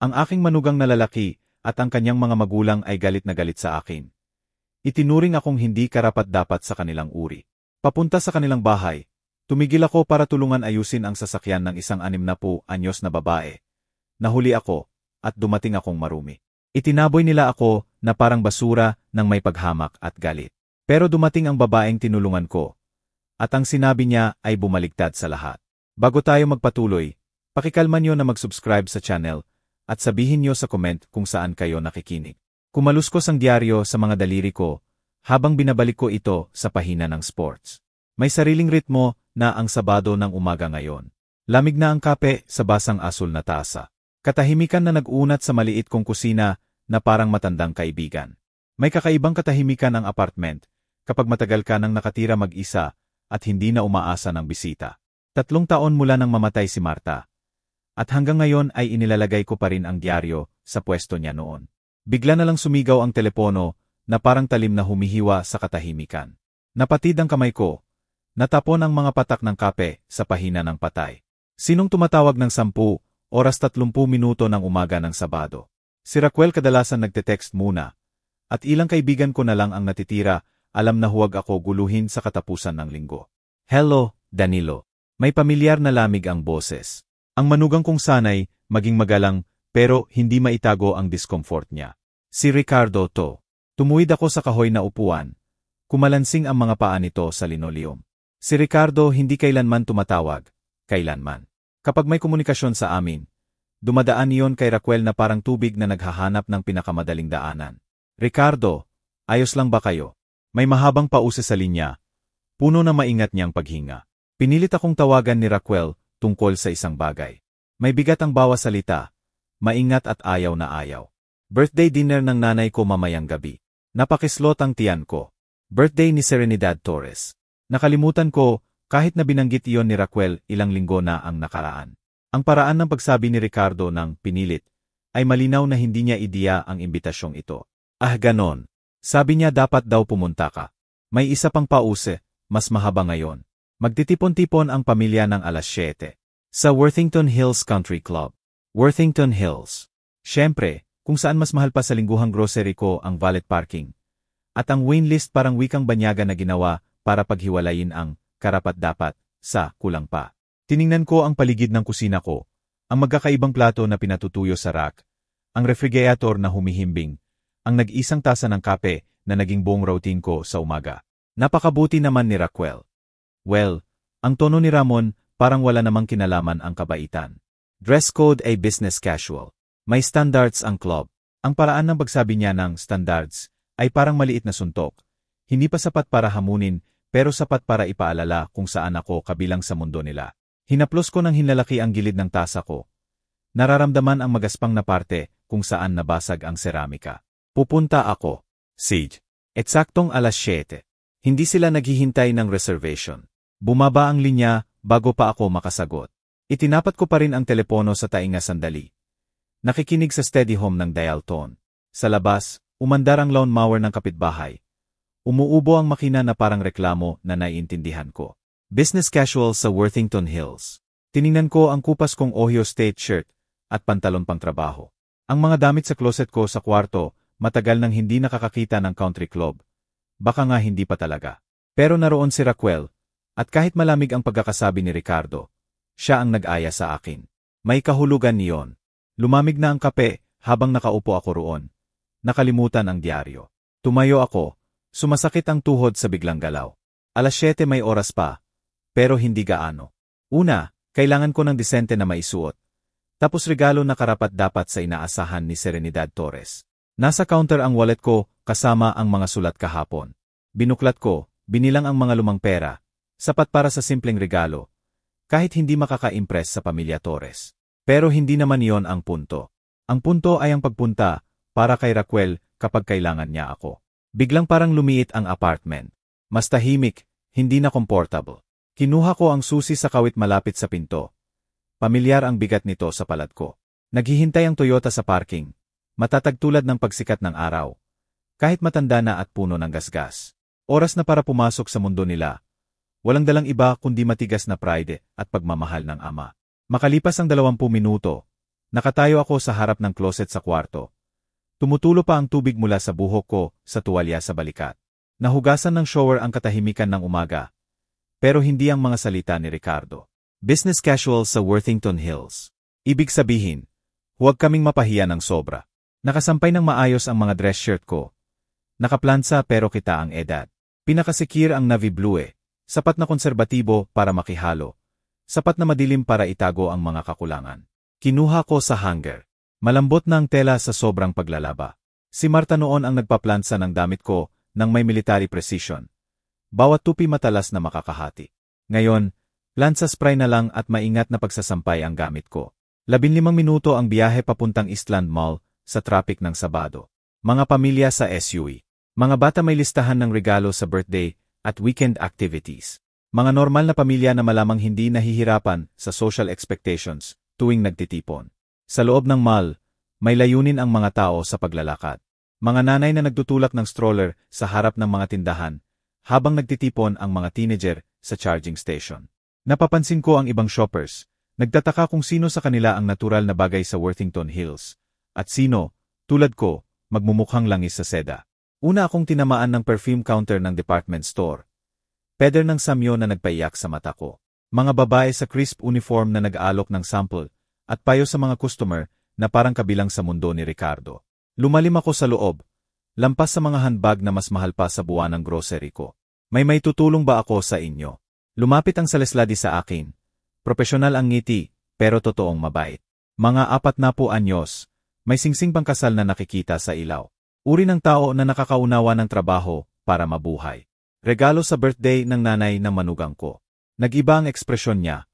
Ang aking manugang na lalaki at ang kanyang mga magulang ay galit na galit sa akin. Itinuring akong hindi karapat-dapat sa kanilang uri. Papunta sa kanilang bahay, tumigil ako para tulungan ayusin ang sasakyan ng isang 60 anyos na babae. Nahuli ako, at dumating akong marumi. Itinaboy nila ako na parang basura ng may paghamak at galit. Pero dumating ang babaeng tinulungan ko, at ang sinabi niya ay bumaligtad sa lahat. Bago tayo magpatuloy, pakikalman niyo na mag-subscribe sa channel at sabihin niyo sa comment kung saan kayo nakikinig. Kumaluskos ang diaryo sa mga daliri ko habang binabalik ko ito sa pahina ng sports. May sariling ritmo na ang Sabado ng umaga ngayon. Lamig na ang kape sa basang asul na tasa. Katahimikan na nag-unat sa maliit kong kusina na parang matandang kaibigan. May kakaibang katahimikan ang apartment kapag matagal ka nang nakatira mag-isa at hindi na umaasa ng bisita. 3 taon mula nang mamatay si Marta. At hanggang ngayon ay inilalagay ko pa rin ang diaryo sa pwesto niya noon. Bigla na lang sumigaw ang telepono na parang talim na humihiwa sa katahimikan. Napatid ang kamay ko. Natapon ang mga patak ng kape sa pahina ng patay. Sinong tumatawag ng 10 oras 30 minuto ng umaga ng Sabado? Si Raquel kadalasan nagte-text muna. At ilang kaibigan ko na lang ang natitira, alam na huwag ako guluhin sa katapusan ng linggo. Hello, Danilo. May pamilyar na lamig ang boses. Ang manugang kong sanay, maging magalang, pero hindi maitago ang discomfort niya. Si Ricardo to. Tumuwid ako sa kahoy na upuan. Kumalansing ang mga paa nito sa linoleum. Si Ricardo hindi kailanman tumatawag. Kailanman. Kapag may komunikasyon sa amin, dumadaan iyon kay Raquel na parang tubig na naghahanap ng pinakamadaling daanan. Ricardo, ayos lang ba kayo? May mahabang pause sa linya. Puno na maingat niyang paghinga. Pinilit akong tawagan ni Raquel tungkol sa isang bagay. May bigat ang bawat salita. Maingat at ayaw na ayaw. Birthday dinner ng nanay ko mamayang gabi. Napakislot ang tiyan ko. Birthday ni Serenidad Torres. Nakalimutan ko, kahit na binanggit iyon ni Raquel ilang linggo na ang nakaraan. Ang paraan ng pagsabi ni Ricardo ng pinilit, ay malinaw na hindi niya ideya ang imbitasyong ito. Ah ganon. Sabi niya dapat daw pumunta ka. May isa pang pause, mas mahaba ngayon. Magtitipon-tipon ang pamilya ng 7:00. Sa Worthington Hills Country Club. Worthington Hills. Siyempre, kung saan mas mahal pa sa lingguhang grocery ko ang valet parking. At ang wine list parang wikang banyaga na ginawa para paghiwalayin ang karapat-dapat sa kulang pa. Tiningnan ko ang paligid ng kusina ko, ang magkakaibang plato na pinatutuyo sa rack, ang refrigerator na humihimbing, ang nag-isang tasa ng kape na naging buong routine ko sa umaga. Napakabuti naman ni Raquel. Well, ang tono ni Ramon parang wala namang kinalaman ang kabaitan. Dress code ay business casual. May standards ang club. Ang paraan ng pagsabi niya ng standards ay parang maliit na suntok. Hindi pa sapat para hamunin, pero sapat para ipaalala kung saan ako kabilang sa mundo nila. Hinaplos ko ng hinlalaki ang gilid ng tasa ko. Nararamdaman ang magaspang na parte kung saan nabasag ang seramika. Pupunta ako. Sage. Eksaktong 7:00. Hindi sila naghihintay ng reservation. Bumaba ang linya bago pa ako makasagot. Itinapat ko pa rin ang telepono sa tainga sandali. Nakikinig sa steady hum ng dial tone. Sa labas, umandar ang lawnmower ng kapitbahay. Umuubo ang makina na parang reklamo na naiintindihan ko. Business casual sa Worthington Hills. Tiningnan ko ang kupas kong Ohio State shirt at pantalon pang trabaho. Ang mga damit sa closet ko sa kwarto, matagal nang hindi nakakakita ng country club. Baka nga hindi pa talaga. Pero naroon si Raquel, at kahit malamig ang pagkakasabi ni Ricardo, siya ang nag-aya sa akin. May kahulugan niyon. Lumamig na ang kape habang nakaupo ako roon. Nakalimutan ang diaryo. Tumayo ako, sumasakit ang tuhod sa biglang galaw. 7:00 may oras pa, pero hindi gaano. Una, kailangan ko ng disente na maisuot. Tapos regalo na karapat-dapat sa inaasahan ni Serenidad Torres. Nasa counter ang wallet ko kasama ang mga sulat kahapon. Binuklat ko, binilang ang mga lumang pera, sapat para sa simpleng regalo, kahit hindi makaka-impress sa pamilya Torres. Pero hindi naman iyon ang punto. Ang punto ay ang pagpunta para kay Raquel kapag kailangan niya ako. Biglang parang lumiit ang apartment. Mas tahimik, hindi na comfortable. Kinuha ko ang susi sa kawit malapit sa pinto. Pamilyar ang bigat nito sa palad ko. Naghihintay ang Toyota sa parking. Matatag tulad ng pagsikat ng araw. Kahit matanda na at puno ng gasgas. Oras na para pumasok sa mundo nila. Walang dalang iba kundi matigas na pride at pagmamahal ng ama. Makalipas ang 20 minuto, Nakatayo ako sa harap ng closet sa kwarto. Tumutulo pa ang tubig mula sa buhok ko sa tuwalya sa balikat. Nahugasan ng shower ang katahimikan ng umaga. Pero hindi ang mga salita ni Ricardo. Business casual sa Worthington Hills. Ibig sabihin, huwag kaming mapahiya ng sobra. Nakasampay ng maayos ang mga dress shirt ko. Nakaplansa pero kita ang edad. Pinakasikir ang navy blue sapat na konserbatibo para makihalo. Sapat na madilim para itago ang mga kakulangan. Kinuha ko sa hanger. Malambot na ang tela sa sobrang paglalaba. Si Marta noon ang nagpaplansa ng damit ko ng may military precision. Bawat tupi matalas na makakahati. Ngayon, lansa spray na lang at maingat na pagsasampay ang gamit ko. 15 minuto ang biyahe papuntang Eastland Mall sa traffic ng Sabado. Mga pamilya sa SUV. Mga bata may listahan ng regalo sa birthday at weekend activities. Mga normal na pamilya na malamang hindi nahihirapan sa social expectations tuwing nagtitipon. Sa loob ng mall, may layunin ang mga tao sa paglalakad. Mga nanay na nagtutulak ng stroller sa harap ng mga tindahan habang nagtitipon ang mga teenager sa charging station. Napapansin ko ang ibang shoppers. Nagtataka kung sino sa kanila ang natural na bagay sa Worthington Hills. At sino, tulad ko, magmumukhang langis sa seda. Una akong tinamaan ng perfume counter ng department store. Peder ng samyo na nagpaiyak sa mata ko. Mga babae sa crisp uniform na nag-aalok ng sample at payo sa mga customer na parang kabilang sa mundo ni Ricardo. Lumalim ako sa loob, lampas sa mga handbag na mas mahal pa sa buwan ng grocery ko. May tutulong ba ako sa inyo? Lumapit ang salesladi sa akin. Propesyonal ang ngiti, pero totoong mabait. Mga 40 anyos, may singsing pangkasal na nakikita sa ilaw. Uri ng tao na nakakaunawa ng trabaho para mabuhay. Regalo sa birthday ng nanay ng manugang ko. Nag-iba ang ekspresyon niya.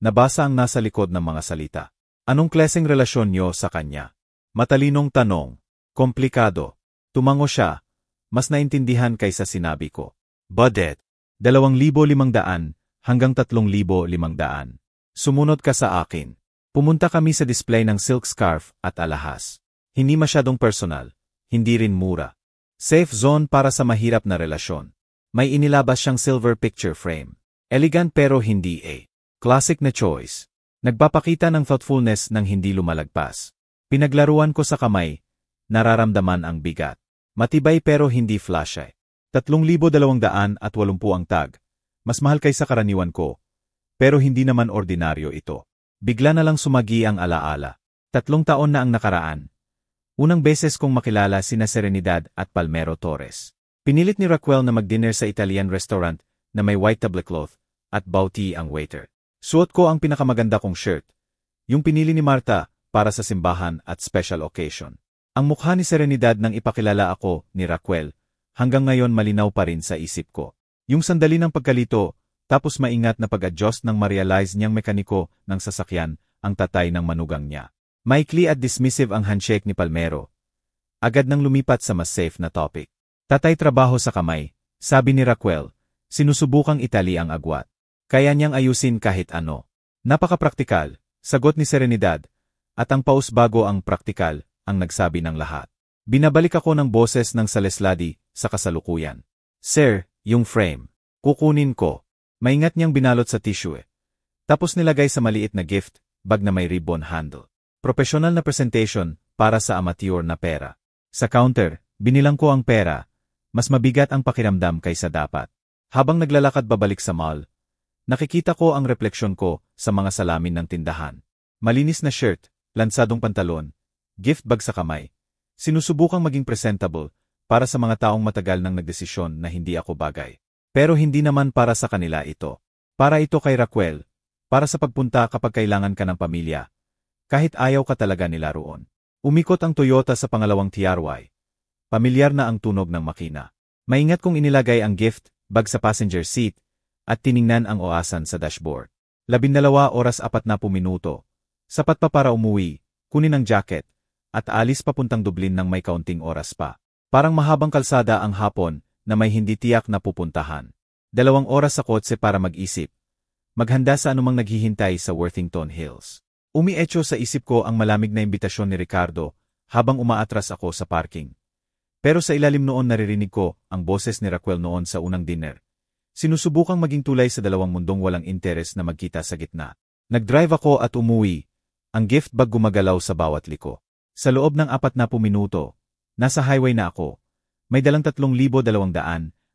Nabasa ang nasa likod ng mga salita. Anong klaseng relasyon niyo sa kanya? Matalinong tanong. Komplikado. Tumango siya. Mas naintindihan kaysa sinabi ko. Budget. 2,500 hanggang 3,500. Sumunod ka sa akin. Pumunta kami sa display ng silk scarf at alahas. Hindi masyadong personal. Hindi rin mura. Safe zone para sa mahirap na relasyon. May inilabas siyang silver picture frame. Elegant pero hindi classic na choice. Nagpapakita ng thoughtfulness ng hindi lumalagpas. Pinaglaruan ko sa kamay. Nararamdaman ang bigat. Matibay pero hindi flashy. 3,280 ang tag. Mas mahal kaysa karaniwan ko. Pero hindi naman ordinaryo ito. Bigla na lang sumagi ang alaala. 3 taon na ang nakaraan. Unang beses kong makilala sina Serenidad at Palmero Torres. Pinilit ni Raquel na mag-dinner sa Italian restaurant na may white tablecloth at bawti ang waiter. Suot ko ang pinakamaganda kong shirt. Yung pinili ni Marta para sa simbahan at special occasion. Ang mukha ni Serenidad nang ipakilala ako ni Raquel, hanggang ngayon malinaw pa rin sa isip ko. Yung sandali ng pagkalito, tapos maingat na pag-adjust ng ma-realize niyang mekaniko ng sasakyan ang tatay ng manugang niya. Maikli at dismissive ang handshake ni Palmero. Agad nang lumipat sa mas safe na topic. Tatay trabaho sa kamay, sabi ni Raquel, sinusubukang itali ang agwat. Kaya niyang ayusin kahit ano. Napaka-praktikal, sagot ni Serenidad, at ang pausbago ang praktikal, ang nagsabi ng lahat. Binabalik ako ng boses ng salesladi sa kasalukuyan. Sir, yung frame. Kukunin ko. Maingat niyang binalot sa tissue. Tapos nilagay sa maliit na gift, bag na may ribbon handle. Professional na presentation para sa amateur na pera. Sa counter, binilang ko ang pera. Mas mabigat ang pakiramdam kaysa dapat. Habang naglalakad babalik sa mall, nakikita ko ang refleksyon ko sa mga salamin ng tindahan. Malinis na shirt, lansadong pantalon, gift bag sa kamay. Sinusubukang maging presentable para sa mga taong matagal nang nagdesisyon na hindi ako bagay. Pero hindi naman para sa kanila ito. Para ito kay Raquel, para sa pagpunta kapag kailangan ka ng pamilya. Kahit ayaw ka talaga nila roon. Umikot ang Toyota sa pangalawang TRY. Pamilyar na ang tunog ng makina. Maingat kong inilagay ang gift bag sa passenger seat at tiningnan ang oasan sa dashboard. 12 oras 40 minuto. Sapat pa para umuwi, kunin ang jacket, at alis papuntang Dublin ng may kaunting oras pa. Parang mahabang kalsada ang hapon na may hindi tiyak na pupuntahan. 2 oras sa kotse para mag-isip. Maghanda sa anumang naghihintay sa Worthington Hills. Umietso sa isip ko ang malamig na imbitasyon ni Ricardo habang umaatras ako sa parking. Pero sa ilalim noon naririnig ko ang boses ni Raquel noon sa unang dinner. Sinusubukang maging tulay sa dalawang mundong walang interes na magkita sa gitna. Nag-drive ako at umuwi, Ang gift bag gumagalaw sa bawat liko. Sa loob ng 40 minuto, nasa highway na ako. May dalang 3,200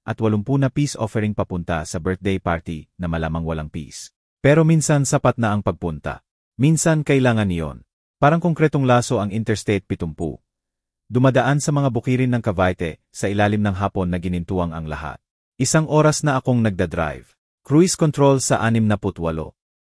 at 80 na peace offering papunta sa birthday party na malamang walang peace. Pero minsan sapat na ang pagpunta. Minsan kailangan iyon. Parang konkretong laso ang Interstate 70. Dumadaan sa mga bukirin ng Cavite sa ilalim ng hapon na ginintuang ang lahat. 1 oras na akong nagdadrive. Cruise control sa 68.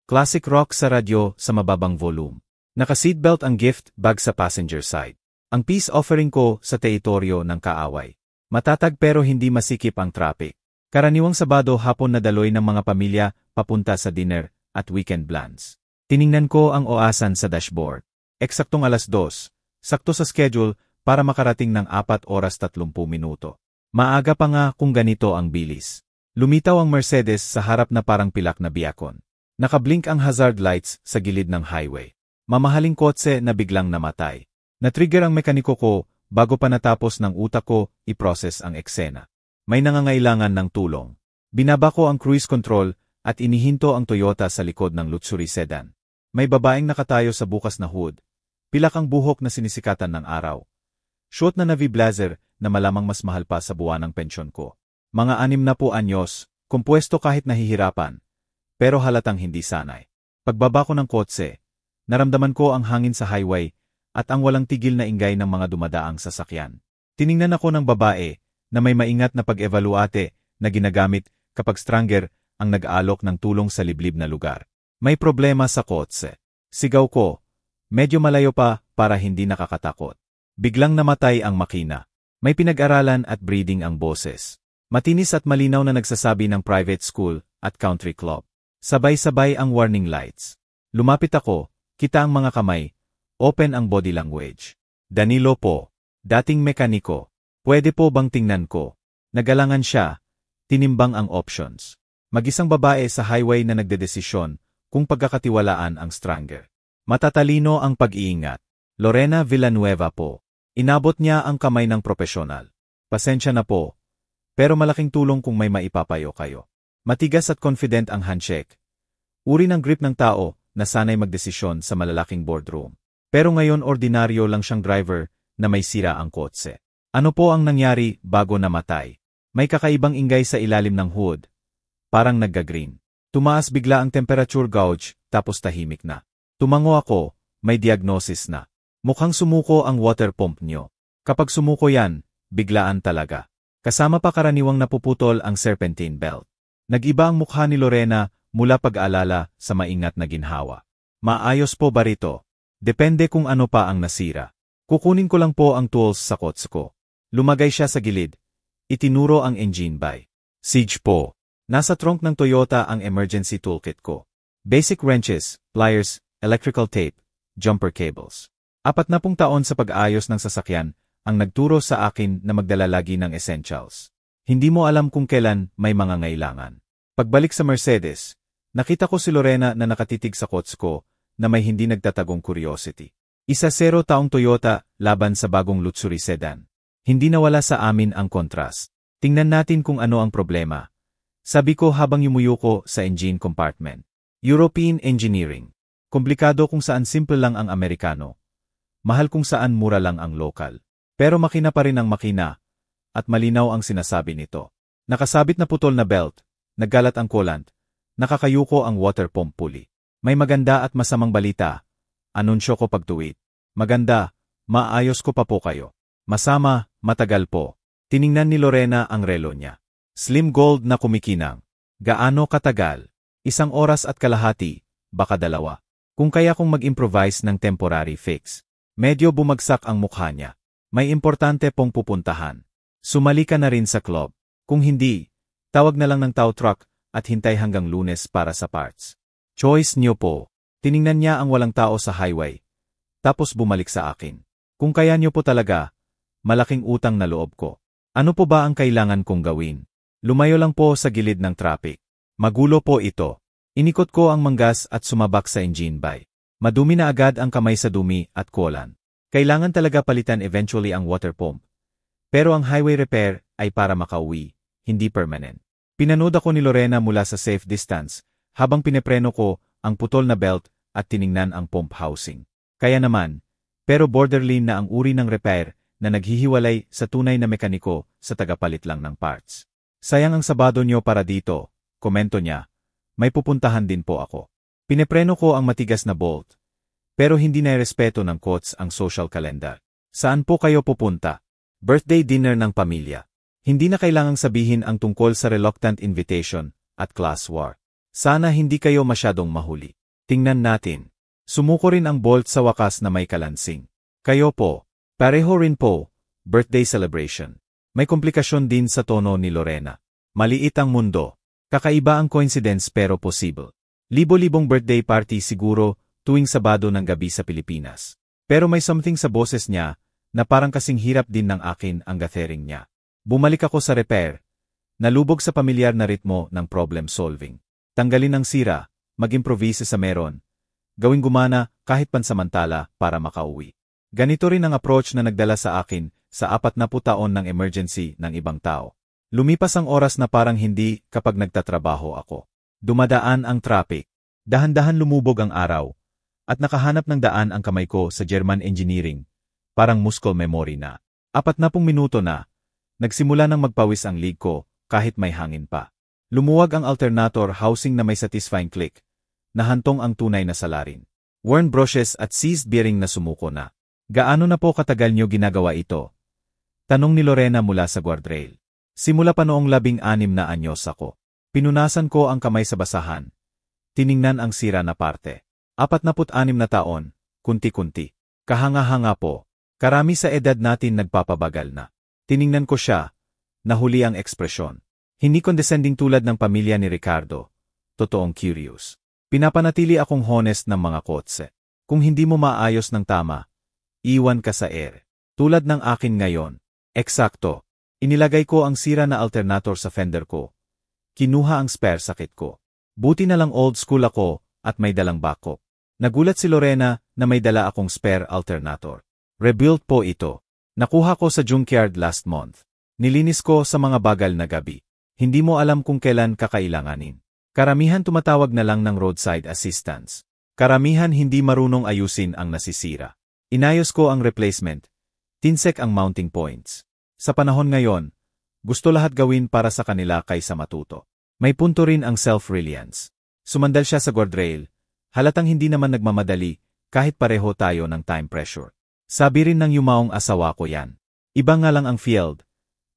Classic rock sa radyo sa mababang volume. Naka-seatbelt ang gift bag sa passenger side. Ang peace offering ko sa teritoryo ng kaaway. Matatag pero hindi masikip ang traffic. Karaniwang Sabado hapon na daloy ng mga pamilya papunta sa dinner at weekend plans. Tiningnan ko ang oasan sa dashboard. Eksaktong 2:00, sakto sa schedule para makarating ng 4 oras 30 minuto. Maaga pa nga kung ganito ang bilis. Lumitaw ang Mercedes sa harap na parang pilak na biyakon. Nakablink ang hazard lights sa gilid ng highway. Mamahaling kotse na biglang namatay. Natrigger ang mekaniko ko bago pa natapos ng utak ko i-process ang eksena. May nangangailangan ng tulong. Binaba ko ang cruise control at inihinto ang Toyota sa likod ng luxury sedan. May babaeng nakatayo sa bukas na hood. Pilak ang buhok na sinisikatan ng araw. Short na navy blazer na malamang mas mahal pa sa buwan ng pensyon ko. Mga 60 anyos, kumpuesto kahit nahihirapan. Pero halatang hindi sanay. Pagbaba ko ng kotse, naramdaman ko ang hangin sa highway at ang walang tigil na ingay ng mga dumadaang sasakyan. Tiningnan ako ng babae na may maingat na pag-evaluate na ginagamit kapag stranger ang nag-aalok ng tulong sa liblib na lugar. May problema sa kotse. Sigaw ko, medyo malayo pa para hindi nakakatakot. Biglang namatay ang makina. May pinag-aralan at breeding ang boses. Matinis at malinaw na nagsasabi ng private school at country club. Sabay-sabay ang warning lights. Lumapit ako, kita ang mga kamay, open ang body language. Danilo po, dating mekaniko. Pwede po bang tingnan ko? Nagalangan siya, tinimbang ang options. Mag-isang babae sa highway na nagdedesisyon kung pagkakatiwalaan ang stranger. Matatalino ang pag-iingat. Lorena Villanueva po. Inabot niya ang kamay ng profesional. Pasensya na po, pero malaking tulong kung may maipapayo kayo. Matigas at confident ang handshake. Uri ng grip ng tao na sanay magdesisyon sa malalaking boardroom. Pero ngayon ordinaryo lang siyang driver na may sira ang kotse. Ano po ang nangyari bago namatay? May kakaibang ingay sa ilalim ng hood. Parang nagga-green. Tumaas bigla ang temperature gauge tapos tahimik na. Tumango ako, may diagnosis na. Mukhang sumuko ang water pump nyo. Kapag sumuko yan, biglaan talaga. Kasama pa karaniwang napuputol ang serpentine belt. Nag-iba ang mukha ni Lorena mula pag-aalala sa maingat na ginhawa. Maayos po ba rito? Depende kung ano pa ang nasira. Kukunin ko lang po ang tools sa kotse ko. Lumagay siya sa gilid. Itinuro ang engine bay. Siege po. Nasa trunk ng Toyota ang emergency toolkit ko. Basic wrenches, pliers, electrical tape, jumper cables. 40 taon sa pag-ayos ng sasakyan ang nagturo sa akin na magdala lagi ng essentials. Hindi mo alam kung kailan may mga ngailangan. Pagbalik sa Mercedes, nakita ko si Lorena na nakatitig sa kotse ko na may hindi nagtatagong curiosity. 1-0 taong Toyota laban sa bagong luxury sedan. Hindi nawala sa amin ang contrast. Tingnan natin kung ano ang problema. Sabi ko habang yumuyo ko sa engine compartment. European engineering. Komplikado kung saan simple lang ang Amerikano. Mahal kung saan mura lang ang lokal. Pero makina pa rin ang makina. At malinaw ang sinasabi nito. Nakasabit na putol na belt, naggalat ang coolant, nakakayuko ang water pump pulley. May maganda at masamang balita. Anunsyo ko pagtuwid. Maganda, maayos ko pa po kayo. Masama, matagal po. Tiningnan ni Lorena ang relo niya. Slim gold na kumikinang. Gaano katagal? 1 oras at kalahati, baka 2. Kung kaya kong mag-improvise ng temporary fix. Medyo bumagsak ang mukha niya. May importante pong pupuntahan. Sumali ka na rin sa club. Kung hindi, tawag na lang ng tow truck at hintay hanggang Lunes para sa parts. Choice niyo po. Tiningnan niya ang walang tao sa highway. Tapos bumalik sa akin. Kung kaya niyo po talaga, malaking utang na loob ko. Ano po ba ang kailangan kong gawin? Lumayo lang po sa gilid ng traffic. Magulo po ito. Inikot ko ang manggas at sumabak sa engine bay. Madumi na agad ang kamay sa dumi at coolant. Kailangan talaga palitan eventually ang water pump. Pero ang highway repair ay para makauwi, hindi permanent. Pinanood ako ni Lorena mula sa safe distance, habang pinepreno ko ang putol na belt at tiningnan ang pump housing. Kaya naman, pero borderline na ang uri ng repair na naghihiwalay sa tunay na mekaniko sa tagapalit lang ng parts. Sayang ang Sabado nyo para dito, komento niya. May pupuntahan din po ako. Pinepreno ko ang matigas na bolt. Pero hindi nairespeto ng coach ang social calendar. Saan po kayo pupunta? Birthday dinner ng pamilya. Hindi na kailangang sabihin ang tungkol sa reluctant invitation at class war. Sana hindi kayo masyadong mahuli. Tingnan natin. Sumuko rin ang bolt sa wakas na may kalansing. Kayo po. Pareho rin po. Birthday celebration. May komplikasyon din sa tono ni Lorena. Maliit ang mundo. Kakaiba ang coincidence pero possible. Libo-libong birthday party siguro tuwing Sabado ng gabi sa Pilipinas. Pero may something sa boses niya na parang kasing hirap din ng akin ang gathering niya. Bumalik ako sa repair. Nalubog sa pamilyar na ritmo ng problem solving. Tanggalin ang sira, mag-improvise sa meron. Gawing gumana kahit pansamantala para makauwi. Ganito rin ang approach na nagdala sa akin sa 40 taon ng emergency ng ibang tao. Lumipas ang oras na parang hindi kapag nagtatrabaho ako. Dumadaan ang traffic. Dahan-dahan lumubog ang araw. At nakahanap ng daan ang kamay ko sa German engineering. Parang muscle memory na. 40 minuto na. Nagsimula nang magpawis ang lig ko kahit may hangin pa. Lumuwag ang alternator housing na may satisfying click. Nahantong ang tunay na salarin. Worn brushes at seized bearing na sumuko na. Gaano na po katagal nyo ginagawa ito? Tanong ni Lorena mula sa guardrail. Simula pa noong 16 na anyos ako. Pinunasan ko ang kamay sa basahan. Tiningnan ang sira na parte. 46 na taon, kunti-kunti. Kahanga-hanga po. Karami sa edad natin nagpapabagal na. Tiningnan ko siya. Nahuli ang ekspresyon. Hindi condescending tulad ng pamilya ni Ricardo. Totoong curious. Pinapanatili akong honest ng mga kotse. Kung hindi mo maayos ng tama, iwan ka sa air. Tulad ng akin ngayon. Eksakto. Inilagay ko ang sira na alternator sa fender ko. Kinuha ang spare sakit ko. Buti na lang old school ako at may dalang backup. Nagulat si Lorena na may dala akong spare alternator. Rebuilt po ito. Nakuha ko sa junkyard last month. Nilinis ko sa mga bagal na gabi. Hindi mo alam kung kailan kakailanganin. Karamihan tumatawag na lang ng roadside assistance. Karamihan hindi marunong ayusin ang nasisira. Inayos ko ang replacement. Tinsek ang mounting points. Sa panahon ngayon, gusto lahat gawin para sa kanila kaysa matuto. May punto rin ang self-reliance. Sumandal siya sa guardrail. Halatang hindi naman nagmamadali kahit pareho tayo ng time pressure. Sabi rin ng yumaong asawa ko yan. Iba nga lang ang field,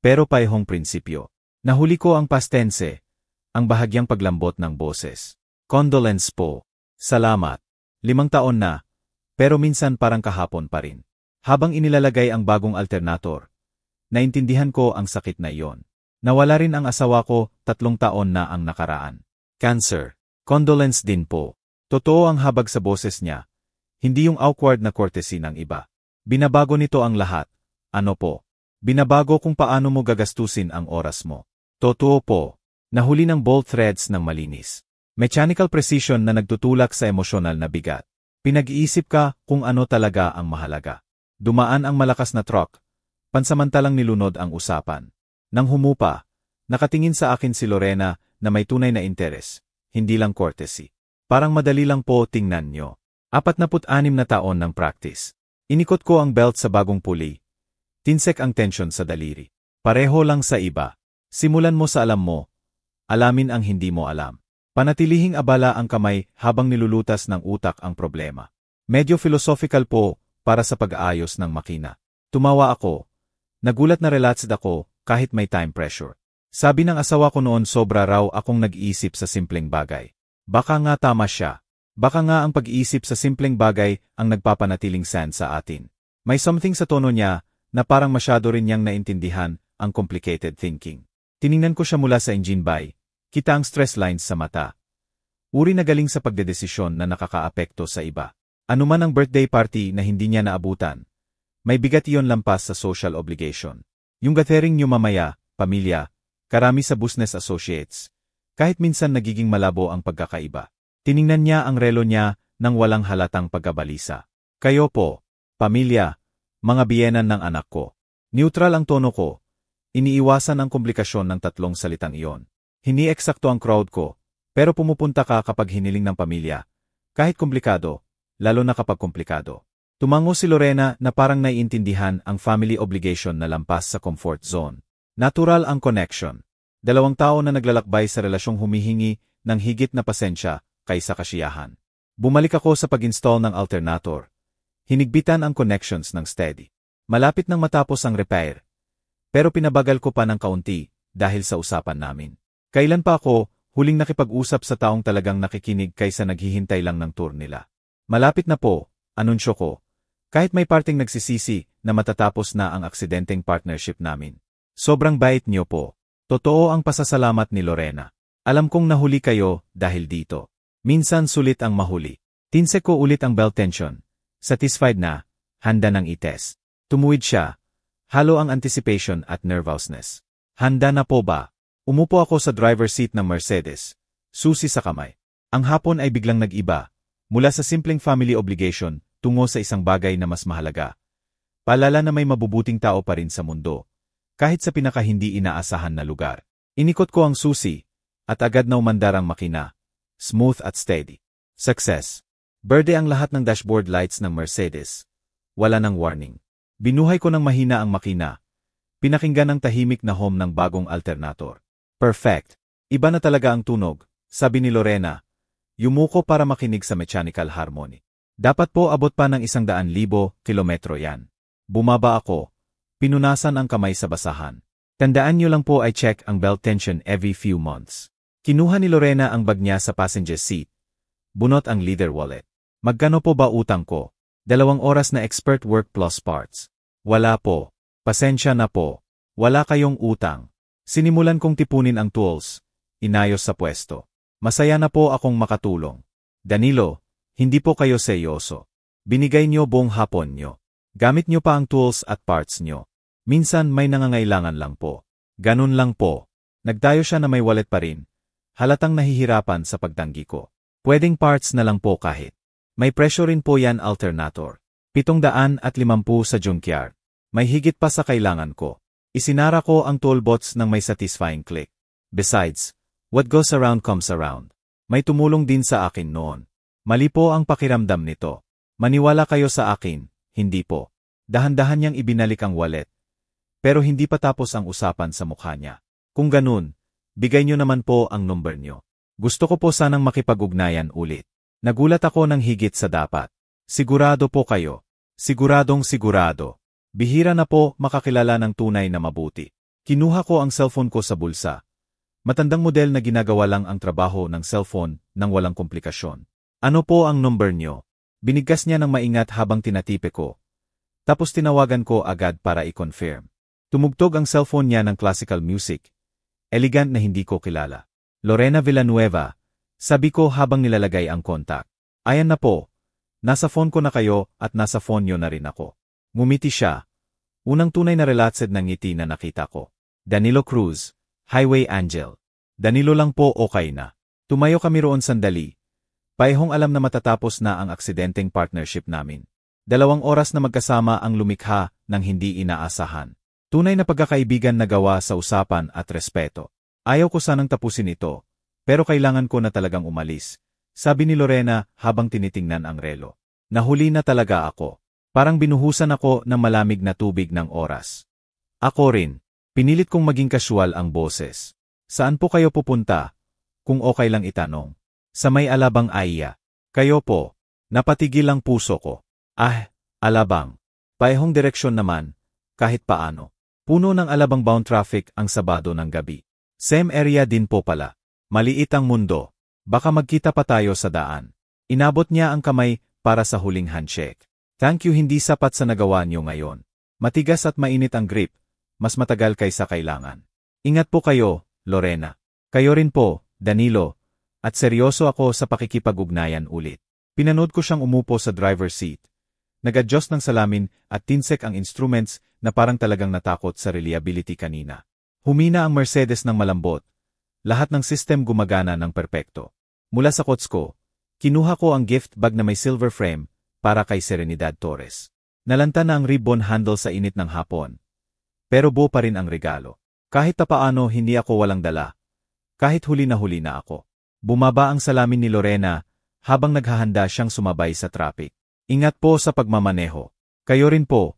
pero parehong prinsipyo. Nahuli ko ang past tense. Ang bahagyang paglambot ng boses. Condolence po. Salamat. 5 taon na, pero minsan parang kahapon pa rin. Habang inilalagay ang bagong alternator, naintindihan ko ang sakit na iyon. Nawala rin ang asawa ko, 3 taon na ang nakaraan. Cancer. Condolence din po. Totoo ang habag sa boses niya. Hindi yung awkward na courtesy ng iba. Binabago nito ang lahat. Ano po? Binabago kung paano mo gagastusin ang oras mo. Totoo po. Nahuli ng bolt threads ng malinis. Mechanical precision na nagtutulak sa emosyonal na bigat. Pinag-iisip ka kung ano talaga ang mahalaga. Dumaan ang malakas na truck. Pansamantalang nilunod ang usapan. Nang humupa, nakatingin sa akin si Lorena na may tunay na interes, hindi lang courtesy. Parang madali lang po tingnan nyo. 46 na taon ng practice. Inikot ko ang belt sa bagong puli. Tinsek ang tension sa daliri. Pareho lang sa iba. Simulan mo sa alam mo. Alamin ang hindi mo alam. Panatilihing abala ang kamay habang nilulutas ng utak ang problema. Medyo philosophical po para sa pag-aayos ng makina. Tumawa ako. Nagulat na relaxed ako kahit may time pressure. Sabi ng asawa ko noon sobra raw akong nag-iisip sa simpleng bagay. Baka nga tama siya. Baka nga ang pag-iisip sa simpleng bagay ang nagpapanatiling sand sa atin. May something sa tono niya na parang masyado rin niyang naintindihan ang complicated thinking. Tiningnan ko siya mula sa engine bay. Kita ang stress lines sa mata. Uri na galing sa pagdedesisyon na nakakaapekto sa iba. Ano man ang birthday party na hindi niya naabutan, may bigat iyon lampas sa social obligation. Yung gathering niyo mamaya, pamilya, karami sa business associates, kahit minsan nagiging malabo ang pagkakaiba. Tiningnan niya ang relo niya nang walang halatang pagkabalisa. Kayo po, pamilya, mga biyenan ng anak ko. Neutral ang tono ko. Iniiwasan ang komplikasyon ng 3 salitang iyon. Hindi eksakto ang crowd ko, pero pumupunta ka kapag hiniling ng pamilya, Kahit komplikado, lalo na kapag komplikado. Tumango si Lorena na parang naiintindihan ang family obligation na lampas sa comfort zone. Natural ang connection. Dalawang tao na naglalakbay sa relasyong humihingi ng higit na pasensya kaysa kasiyahan. Bumalik ako sa pag-install ng alternator. Hinigpitan ang connections ng steady. Malapit nang matapos ang repair. Pero pinabagal ko pa ng kaunti dahil sa usapan namin. Kailan pa ako huling nakipag-usap sa taong talagang nakikinig kaysa naghihintay lang ng tour nila? Malapit na po, anunsyo ko. Kahit may parting nagsisisi na matatapos na ang aksidenteng partnership namin. Sobrang bait niyo po. Totoo ang pasasalamat ni Lorena. Alam kong nahuli kayo dahil dito. Minsan sulit ang mahuli. Tinsek ko ulit ang belt tension. Satisfied na, handa nang itest. Tumuwid siya. Halo ang anticipation at nervousness. Handa na po ba? Umupo ako sa driver's seat ng Mercedes. Susi sa kamay. Ang hapon ay biglang nag-iba. Mula sa simpleng family obligation, tungo sa isang bagay na mas mahalaga. Paalala na may mabubuting tao pa rin sa mundo. Kahit sa pinaka hindi inaasahan na lugar. Inikot ko ang susi, at agad na umandar ang makina. Smooth at steady. Success. Berde ang lahat ng dashboard lights ng Mercedes. Wala nang warning. Binuhay ko ng mahina ang makina. Pinakinggan ang tahimik na hum ng bagong alternator. Perfect. Iba na talaga ang tunog, sabi ni Lorena. Yumuko para makinig sa mechanical harmony. Dapat po abot pa ng 100,000 kilometro yan. Bumaba ako. Pinunasan ang kamay sa basahan. Tandaan niyo lang po ay check ang belt tension every few months. Kinuha ni Lorena ang bag niya sa passenger seat. Bunot ang leather wallet. Magkano po ba utang ko? 2 oras na expert work plus parts. Wala po. Pasensya na po. Wala kayong utang. Sinimulan kong tipunin ang tools. Inayos sa pwesto. Masaya na po akong makatulong. Danilo, hindi po kayo seryoso. Binigay niyo buong hapon niyo. Gamit niyo pa ang tools at parts niyo. Minsan may nangangailangan lang po. Ganun lang po. Nagtayo siya na may wallet pa rin. Halatang nahihirapan sa pagtanggi ko. Pwedeng parts na lang po kahit. May presyo rin po yan alternator. 750 sa junkyard. May higit pa sa kailangan ko. Isinara ko ang toolbox ng may satisfying click. Besides, what goes around comes around. May tumulong din sa akin noon. Mali po ang pakiramdam nito. Maniwala kayo sa akin, hindi po. Dahan-dahan niyang ibinalik ang wallet. Pero hindi pa tapos ang usapan sa mukha niya. Kung ganun, bigay niyo naman po ang number niyo. Gusto ko po sanang makipag-ugnayan ulit. Nagulat ako ng higit sa dapat. Sigurado po kayo. Siguradong sigurado. Bihira na po makakilala ng tunay na mabuti. Kinuha ko ang cellphone ko sa bulsa. Matandang model na ginagawa lang ang trabaho ng cellphone nang walang komplikasyon. Ano po ang number niyo? Binigkas niya ng maingat habang tinatipe ko. Tapos tinawagan ko agad para i-confirm. Tumugtog ang cellphone niya ng classical music. Elegant na hindi ko kilala. Lorena Villanueva, sabi ko habang nilalagay ang contact. Ayan na po. Nasa phone ko na kayo at nasa phone niyo na rin ako. Ngumiti siya. Unang tunay na relaxed ng ngiti na nakita ko. Danilo Cruz, Highway Angel. Danilo lang po okay na. Tumayo kami roon sandali. Paehong alam na matatapos na ang aksidenteng partnership namin. 2 oras na magkasama ang lumikha ng hindi inaasahan. Tunay na pagkakaibigan na gawa sa usapan at respeto. Ayaw ko sanang tapusin ito, pero kailangan ko na talagang umalis, sabi ni Lorena habang tinitingnan ang relo. Nahuli na talaga ako. Parang binuhusan ako ng malamig na tubig ng oras. Ako rin. Pinilit kong maging casual ang boses. Saan po kayo pupunta? Kung okay lang itanong. Sa may Alabang Aiya. Kayo po. Napatigil ang puso ko. Ah, Alabang. Paehong direksyon naman, kahit paano. Puno ng Alabang bound traffic ang Sabado ng gabi. Same area din po pala. Maliit ang mundo. Baka magkita pa tayo sa daan. Inabot niya ang kamay para sa huling handshake. Thank you, hindi sapat sa nagawa niyo ngayon. Matigas at mainit ang grip. Mas matagal kaysa kailangan. Ingat po kayo, Lorena. Kayo rin po, Danilo. At seryoso ako sa pakikipag-ugnayan ulit. Pinanood ko siyang umupo sa driver's seat. Nag-adjust ng salamin at tinsek ang instruments na parang talagang natakot sa reliability kanina. Humina ang Mercedes ng malambot. Lahat ng system gumagana ng perpekto. Mula sa kots ko, kinuha ko ang gift bag na may silver frame para kay Serenidad Torres. Nalanta na ang ribbon handle sa init ng hapon. Pero buo pa rin ang regalo. Kahit papaano hindi ako walang dala. Kahit huli na ako. Bumaba ang salamin ni Lorena habang naghahanda siyang sumabay sa traffic. Ingat po sa pagmamaneho. Kayo rin po.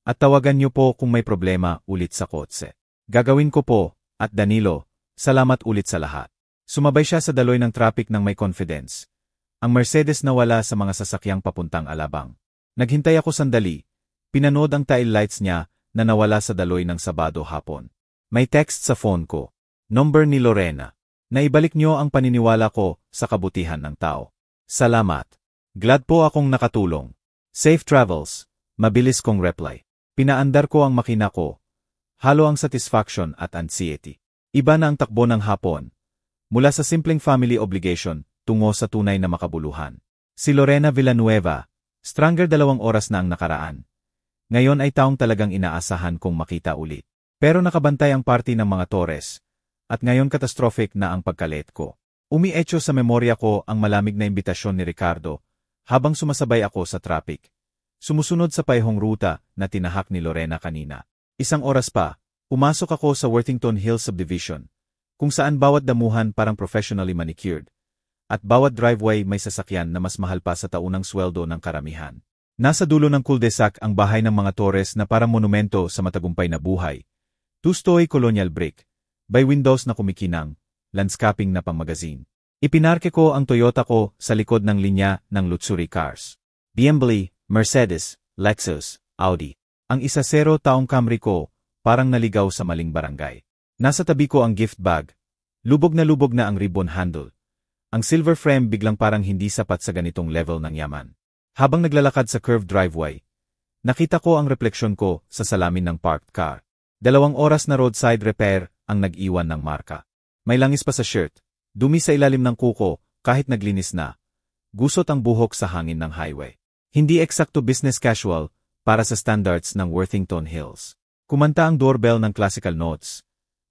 At tawagan niyo po kung may problema ulit sa kotse. Gagawin ko po, at Danilo, salamat ulit sa lahat. Sumabay siya sa daloy ng traffic ng may confidence. Ang Mercedes nawala sa mga sasakyang papuntang Alabang. Naghintay ako sandali. Pinanood ang tail lights niya na nawala sa daloy ng Sabado hapon. May text sa phone ko. Number ni Lorena. Naibalik niyo ang paniniwala ko sa kabutihan ng tao. Salamat. Glad po akong nakatulong. Safe travels. Mabilis kong reply. Pinaandar ko ang makina ko. Halo ang satisfaction at anxiety. Iba na ang takbo ng hapon. Mula sa simpleng family obligation, tungo sa tunay na makabuluhan. Si Lorena Villanueva, stronger 2 oras na ang nakaraan. Ngayon ay taong talagang inaasahan kong makita ulit. Pero nakabantay ang party ng mga Torres. At ngayon catastrophic na ang pagkalet ko. Umietso sa memorya ko ang malamig na imbitasyon ni Ricardo habang sumasabay ako sa traffic. Sumusunod sa paihong ruta na tinahak ni Lorena kanina. 1 oras pa, pumasok ako sa Worthington Hills Subdivision, kung saan bawat damuhan parang professionally manicured, at bawat driveway may sasakyan na mas mahal pa sa taunang sweldo ng karamihan. Nasa dulo ng cul-de-sac ang bahay ng mga Torres na parang monumento sa matagumpay na buhay. 2-story colonial brick, by windows na kumikinang, landscaping na pang-magazine. Ipinarke ko ang Toyota ko sa likod ng linya ng luxury cars. BMW, Mercedes, Lexus, Audi. Ang 1.0 taong Camry ko, parang naligaw sa maling barangay. Nasa tabi ko ang gift bag. Lubog na ang ribbon handle. Ang silver frame biglang parang hindi sapat sa ganitong level ng yaman. Habang naglalakad sa curved driveway, nakita ko ang refleksyon ko sa salamin ng parked car. 2 oras na roadside repair ang nag-iwan ng marka. May langis pa sa shirt, dumi sa ilalim ng kuko kahit naglinis na. Gusot ang buhok sa hangin ng highway. Hindi eksakto business casual para sa standards ng Worthington Hills. Kumanta ang doorbell ng classical notes.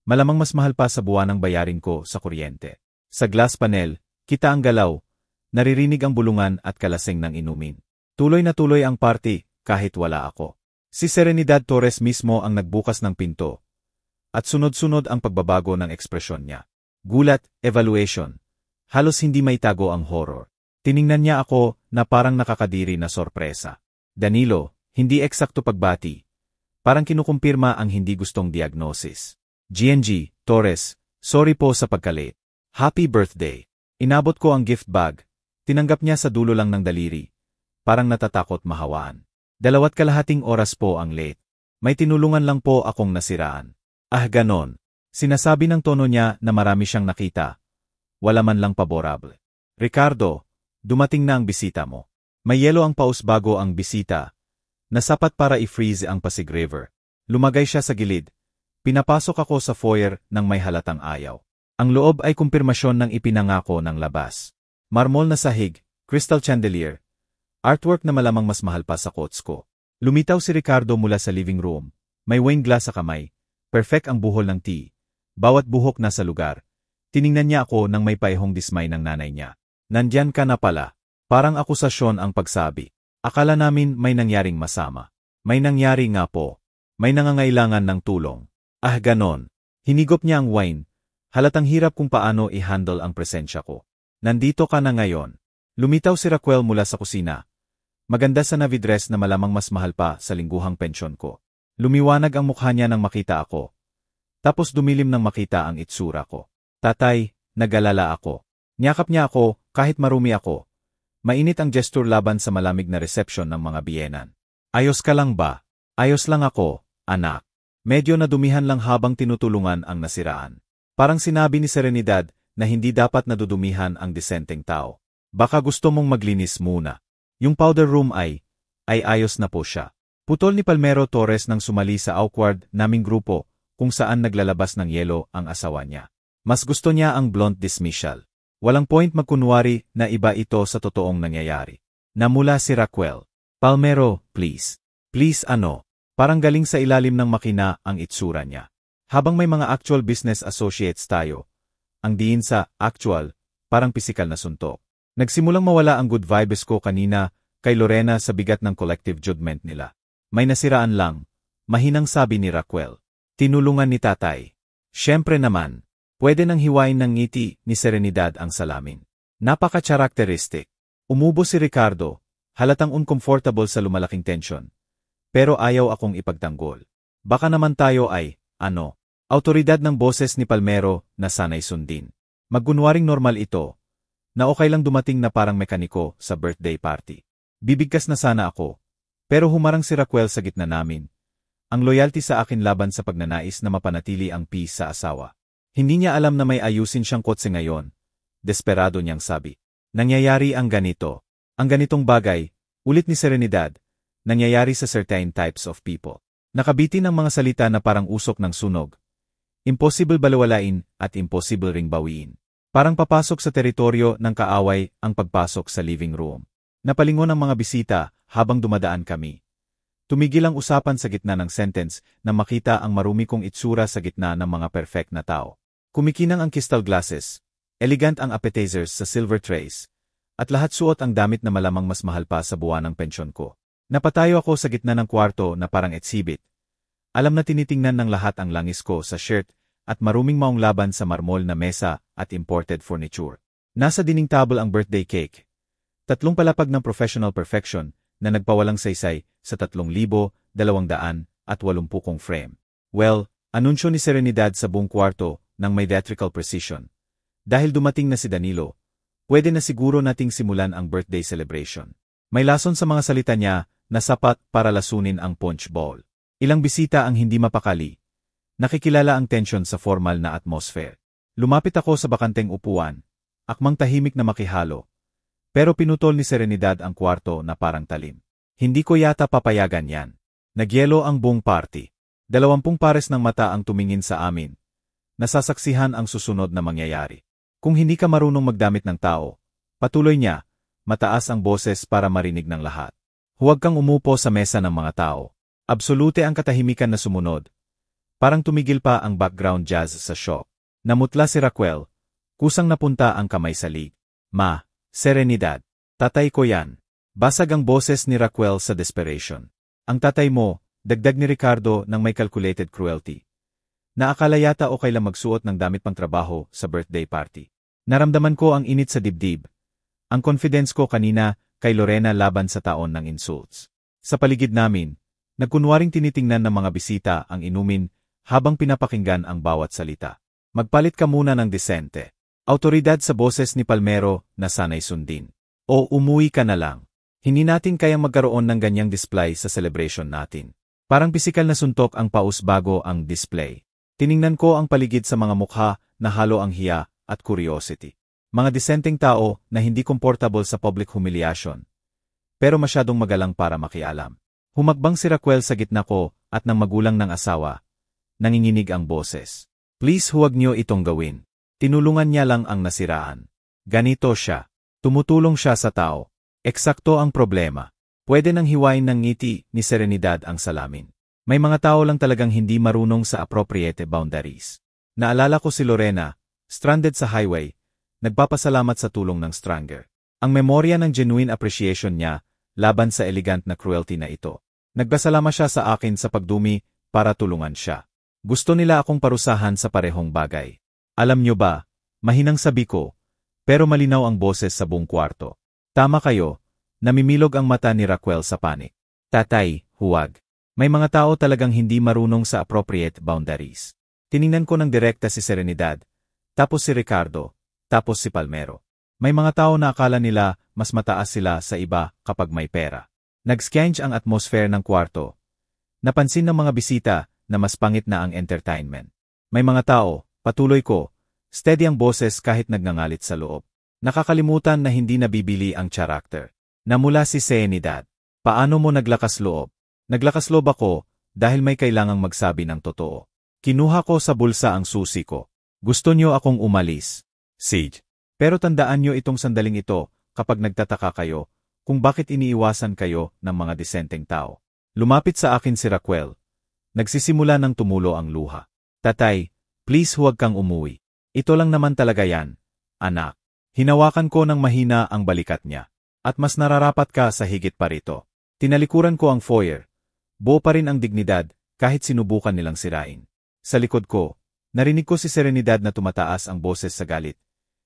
Malamang mas mahal pa sa buwanang bayarin ko sa kuryente. Sa glass panel, kita ang galaw. Naririnig ang bulungan at kalaseng ng inumin. Tuloy na tuloy ang party kahit wala ako. Si Serenidad Torres mismo ang nagbukas ng pinto. At sunod-sunod ang pagbabago ng ekspresyon niya. Gulat, evaluation. Halos hindi maitago ang horror. Tiningnan niya ako na parang nakakadiri na sorpresa. Danilo, hindi eksakto pagbati. Parang kinukumpirma ang hindi gustong diagnosis. GNG, Torres, sorry po sa pagkalate. Happy birthday. Inabot ko ang gift bag. Tinanggap niya sa dulo lang ng daliri. Parang natatakot mahawaan. 2.5 oras po ang late. May tinulungan lang po akong nasiraan. Ah, ganon. Sinasabi ng tono niya na marami siyang nakita. Wala man lang paborable. Ricardo, dumating na ang bisita mo. May yelo ang paus bago ang bisita, na sapat para i-freeze ang Pasig River. Lumagay siya sa gilid. Pinapasok ako sa foyer nang may halatang ayaw. Ang loob ay kumpirmasyon ng ipinangako ng labas. Marmol na sahig, crystal chandelier, artwork na malamang mas mahal pa sa quotes ko. Lumitaw si Ricardo mula sa living room. May wine glass sa kamay. Perfect ang buhol ng tea. Bawat buhok nasa lugar. Tiningnan niya ako nang may paihong dismay ng nanay niya. Nandyan ka na pala. Parang akusasyon ang pagsabi. Akala namin may nangyaring masama. May nangyari nga po. May nangangailangan ng tulong. Ah, ganon. Hinigop niya ang wine. Halatang hirap kung paano i-handle ang presensya ko. Nandito ka na ngayon. Lumitaw si Raquel mula sa kusina. Maganda sa navy dress na malamang mas mahal pa sa lingguhang pensyon ko. Lumiwanag ang mukha niya nang makita ako. Tapos dumilim nang makita ang itsura ko. Tatay, nag-alala ako. Niyakap niya ako kahit marumi ako. Mainit ang gesture laban sa malamig na reception ng mga biyenan. Ayos ka lang ba? Ayos lang ako, anak. Medyo nadumihan lang habang tinutulungan ang nasiraan. Parang sinabi ni Serenidad na hindi dapat nadudumihan ang disenteng tao. Baka gusto mong maglinis muna. Yung powder room ay ayos na po siya. Putol ni Palmero Torres nang sumali sa awkward naming grupo kung saan naglalabas ng yelo ang asawa niya. Mas gusto niya ang blonde dismissal. Walang point magkunwari na iba ito sa totoong nangyayari. Namula si Raquel. Palmero, please. Please ano. Parang galing sa ilalim ng makina ang itsura niya. Habang may mga actual business associates tayo, ang diin sa actual, parang pisikal na suntok. Nagsimulang mawala ang good vibes ko kanina kay Lorena sa bigat ng collective judgment nila. May nasiraan lang, mahinang sabi ni Raquel. Tinulungan ni tatay. Siyempre naman. Pwede nang hiwain ng ngiti ni Serenidad ang salamin. Napaka-characteristic. Umubo si Ricardo, halatang uncomfortable sa lumalaking tensyon. Pero ayaw akong ipagtanggol. Baka naman tayo ay, autoridad ng boses ni Palmero na sanay sundin. Magkunwaring normal ito, na okay lang dumating na parang mekaniko sa birthday party. Bibigkas na sana ako, pero humarang si Raquel sa gitna namin. Ang loyalty sa akin laban sa pagnanais na mapanatili ang peace sa asawa. Hindi niya alam na may ayusin siyang kotse ngayon. Desperado niyang sabi. Nangyayari ang ganito. Ang ganitong bagay, ulit ni Serenidad, nangyayari sa certain types of people. Nakabitin ang mga salita na parang usok ng sunog. Impossible balewalain at impossible ring bawiin. Parang papasok sa teritoryo ng kaaway ang pagpasok sa living room. Napalingon ang mga bisita habang dumadaan kami. Tumigil ang usapan sa gitna ng sentence na makita ang marumi kong itsura sa gitna ng mga perfect na tao. Kumikinang ang crystal glasses, elegant ang appetizers sa silver trays, at lahat suot ang damit na malamang mas mahal pa sa buwan ng pensyon ko. Napatayo ako sa gitna ng kwarto na parang exhibit. Alam na tinitingnan ng lahat ang langis ko sa shirt at maruming maong laban sa marmol na mesa at imported furniture. Nasa dining table ang birthday cake. 3 palapag ng professional perfection na nagpawalang saysay sa 3,280 kong frame. Well, anunsyo ni Serenidad sa buong kwarto ng may theatrical precision. Dahil dumating na si Danilo, pwede na siguro nating simulan ang birthday celebration. May lason sa mga salita niya na sapat para lasunin ang punch bowl. Ilang bisita ang hindi mapakali. Nakikilala ang tension sa formal na atmosphere. Lumapit ako sa bakanteng upuan, akmang tahimik na makihalo. Pero pinutol ni Serenidad ang kwarto na parang talim. Hindi ko yata papayagan yan. Nagyelo ang buong party. 20 pares ng mata ang tumingin sa amin. Nasasaksihan ang susunod na mangyayari. Kung hindi ka marunong magdamit ng tao, patuloy niya, mataas ang boses para marinig ng lahat. Huwag kang umupo sa mesa ng mga tao. Absolute ang katahimikan na sumunod. Parang tumigil pa ang background jazz sa show. Namutla si Raquel. Kusang napunta ang kamay sa lig. Ma, Serenidad. Tatay ko yan. Basag ang boses ni Raquel sa desperation. Ang tatay mo, dagdag ni Ricardo ng may calculated cruelty. Naakala yata okay lang magsuot ng damit pang trabaho sa birthday party. Naramdaman ko ang init sa dibdib. Ang confidence ko kanina kay Lorena laban sa taon ng insults. Sa paligid namin, nagkunwaring tinitingnan ng mga bisita ang inumin habang pinapakinggan ang bawat salita. Magpalit ka muna ng desente. Autoridad sa boses ni Palmero na sanay sundin. O umuwi ka na lang. Hindi natin kayang magkaroon ng ganyang display sa celebration natin. Parang pisikal na suntok ang paus bago ang display. Tiningnan ko ang paligid sa mga mukha na halo ang hiya at curiosity. Mga disenteng tao na hindi comfortable sa public humiliation. Pero masyadong magalang para makialam. Humakbang si Raquel sa gitna ko at ng magulang ng asawa. Nanginginig ang boses. Please huwag niyo itong gawin. Tinulungan niya lang ang nasiraan. Ganito siya. Tumutulong siya sa tao. Eksakto ang problema. Pwede nang hiwain ng ngiti ni Serenidad ang salamin. May mga tao lang talagang hindi marunong sa appropriate boundaries. Naalala ko si Lorena, stranded sa highway, nagpapasalamat sa tulong ng stranger. Ang memorya ng genuine appreciation niya laban sa elegant na cruelty na ito. Nagpasalama siya sa akin sa pagdumi para tulungan siya. Gusto nila akong parusahan sa parehong bagay. Alam nyo ba, mahinang sabi ko, pero malinaw ang boses sa buong kwarto. Tama kayo, namimilog ang mata ni Raquel sa panik. Tatay, huwag. May mga tao talagang hindi marunong sa appropriate boundaries. Tiningnan ko ng direkta si Serenidad, tapos si Ricardo, tapos si Palmero. May mga tao na akala nila mas mataas sila sa iba kapag may pera. Nag-scange ang atmosphere ng kwarto. Napansin ng mga bisita na mas pangit na ang entertainment. May mga tao, patuloy ko, steady ang boses kahit nagngangalit sa loob. Nakakalimutan na hindi nabibili ang character. Namula si Serenidad. Paano mo naglakas loob? Naglakas loob ako dahil may kailangang magsabi ng totoo. Kinuha ko sa bulsa ang susi ko. Gusto niyo akong umalis. Siege. Pero tandaan niyo itong sandaling ito kapag nagtataka kayo kung bakit iniiwasan kayo ng mga disenteng tao. Lumapit sa akin si Raquel. Nagsisimula ng tumulo ang luha. Tatay, please huwag kang umuwi. Ito lang naman talaga yan, anak. Hinawakan ko ng mahina ang balikat niya. At mas nararapat ka sa higit pa rito. Tinalikuran ko ang foyer. Buo pa rin ang dignidad kahit sinubukan nilang sirain. Sa likod ko, narinig ko si Serenidad na tumataas ang boses sa galit.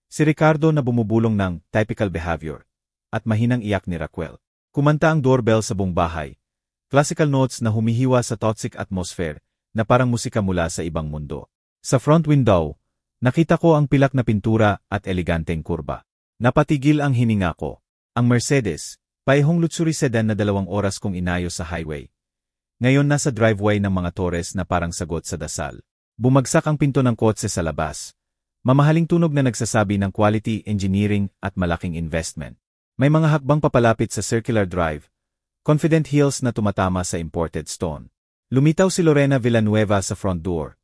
Si Ricardo na bumubulong ng typical behavior. at mahinang iyak ni Raquel. Kumanta ang doorbell sa buong bahay. Classical notes na humihiwa sa toxic atmosphere na parang musika mula sa ibang mundo. Sa front window, nakita ko ang pilak na pintura at eleganteng kurba. Napatigil ang hininga ko. Ang Mercedes, paihong luxury sedan na 2 oras kong inayos sa highway. Ngayon nasa driveway ng mga Torres na parang sagot sa dasal. Bumagsak ang pinto ng kotse sa labas. Mamahaling tunog na nagsasabi ng quality engineering at malaking investment. May mga hakbang papalapit sa circular drive. Confident heels na tumatama sa imported stone. Lumitaw si Lorena Villanueva sa front door.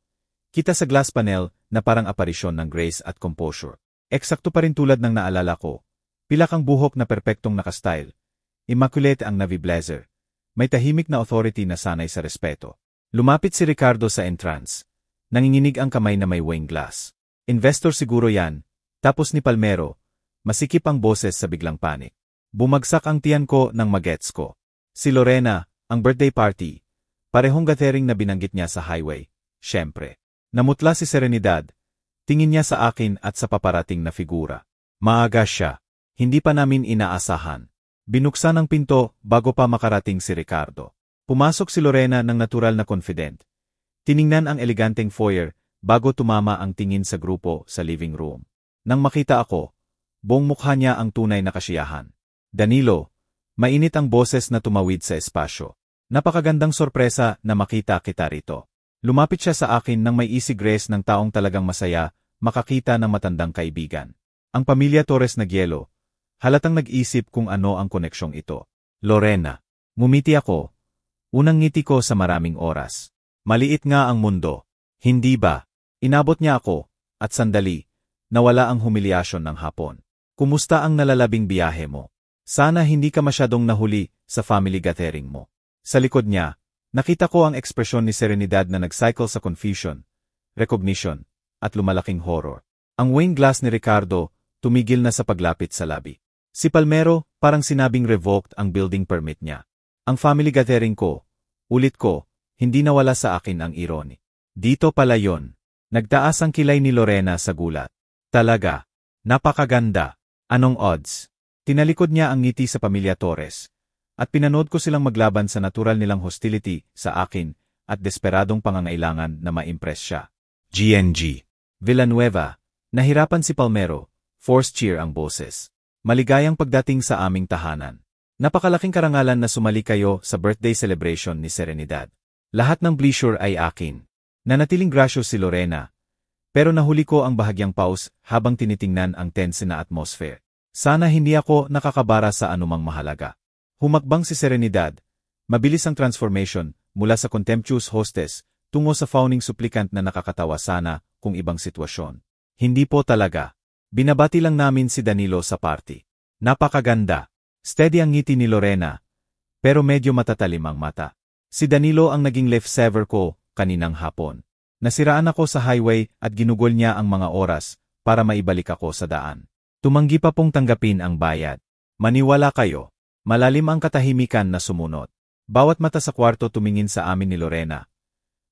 Kita sa glass panel na parang aparisyon ng grace at composure. Eksakto pa rin tulad ng naalala ko. Pilak ang buhok na perpektong nakastyle. Immaculate ang navy blazer. May tahimik na authority na sanay sa respeto. Lumapit si Ricardo sa entrance. Nanginginig ang kamay na may wine glass. Investor siguro yan. Tapos ni Palmero. Masikip ang boses sa biglang panik. Bumagsak ang tiyan ko nang magets ko. Si Lorena, ang birthday party. Parehong gathering na binanggit niya sa highway. Siyempre. Namutla si Serenidad. Tingin niya sa akin at sa paparating na figura. Maaga siya. Hindi pa namin inaasahan. Binuksan ang pinto bago pa makarating si Ricardo. Pumasok si Lorena ng natural na confident. Tiningnan ang eleganteng foyer bago tumama ang tingin sa grupo sa living room. Nang makita ako, buong mukha niya ang tunay na kasiyahan. Danilo, mainit ang boses na tumawid sa espasyo. Napakagandang sorpresa na makita kita rito. Lumapit siya sa akin nang may easy grace ng taong talagang masaya makakita ng matandang kaibigan. Ang pamilya Torres Nagyelo. Halatang nag-isip kung ano ang koneksyong ito. Lorena. Ngumiti ako. Unang ngiti ko sa maraming oras. Maliit nga ang mundo. Hindi ba? Inabot niya ako. At sandali. Nawala ang humilyasyon ng hapon. Kumusta ang nalalabing biyahe mo? Sana hindi ka masyadong nahuli sa family gathering mo. Sa likod niya, nakita ko ang ekspresyon ni Serenidad na nag-cycle sa confusion, recognition, at lumalaking horror. Ang wine glass ni Ricardo tumigil na sa paglapit sa labi. Si Palmero, parang sinabing revoked ang building permit niya. Ang family gathering ko, ulit ko, hindi nawala sa akin ang irony. Dito pala yon. Nagtaas ang kilay ni Lorena sa gulat. Talaga, napakaganda. Anong odds? Tinalikod niya ang ngiti sa pamilya Torres. At pinanood ko silang maglaban sa natural nilang hostility sa akin at desperadong pangangailangan na ma-impress siya. GNG. Villanueva. Nahirapan si Palmero. Forced cheer ang boses. Maligayang pagdating sa aming tahanan. Napakalaking karangalan na sumali kayo sa birthday celebration ni Serenidad. Lahat ng bleisure ay akin. Nanatiling gracious si Lorena. Pero nahuli ko ang bahagyang pause habang tinitingnan ang tense na atmosphere. Sana hindi ako nakakabara sa anumang mahalaga. Humakbang si Serenidad. Mabilis ang transformation mula sa contemptuous hostess tungo sa fawning supplicant na nakakatawa sana kung ibang sitwasyon. Hindi po talaga. Binabati lang namin si Danilo sa party. Napakaganda. Steady ang ngiti ni Lorena. Pero medyo matatalim ang mata. Si Danilo ang naging lifesaver ko kaninang hapon. Nasiraan ako sa highway at ginugol niya ang mga oras para maibalik ako sa daan. Tumanggi pa pong tanggapin ang bayad. Maniwala kayo. Malalim ang katahimikan na sumunod. Bawat mata sa kwarto tumingin sa amin ni Lorena.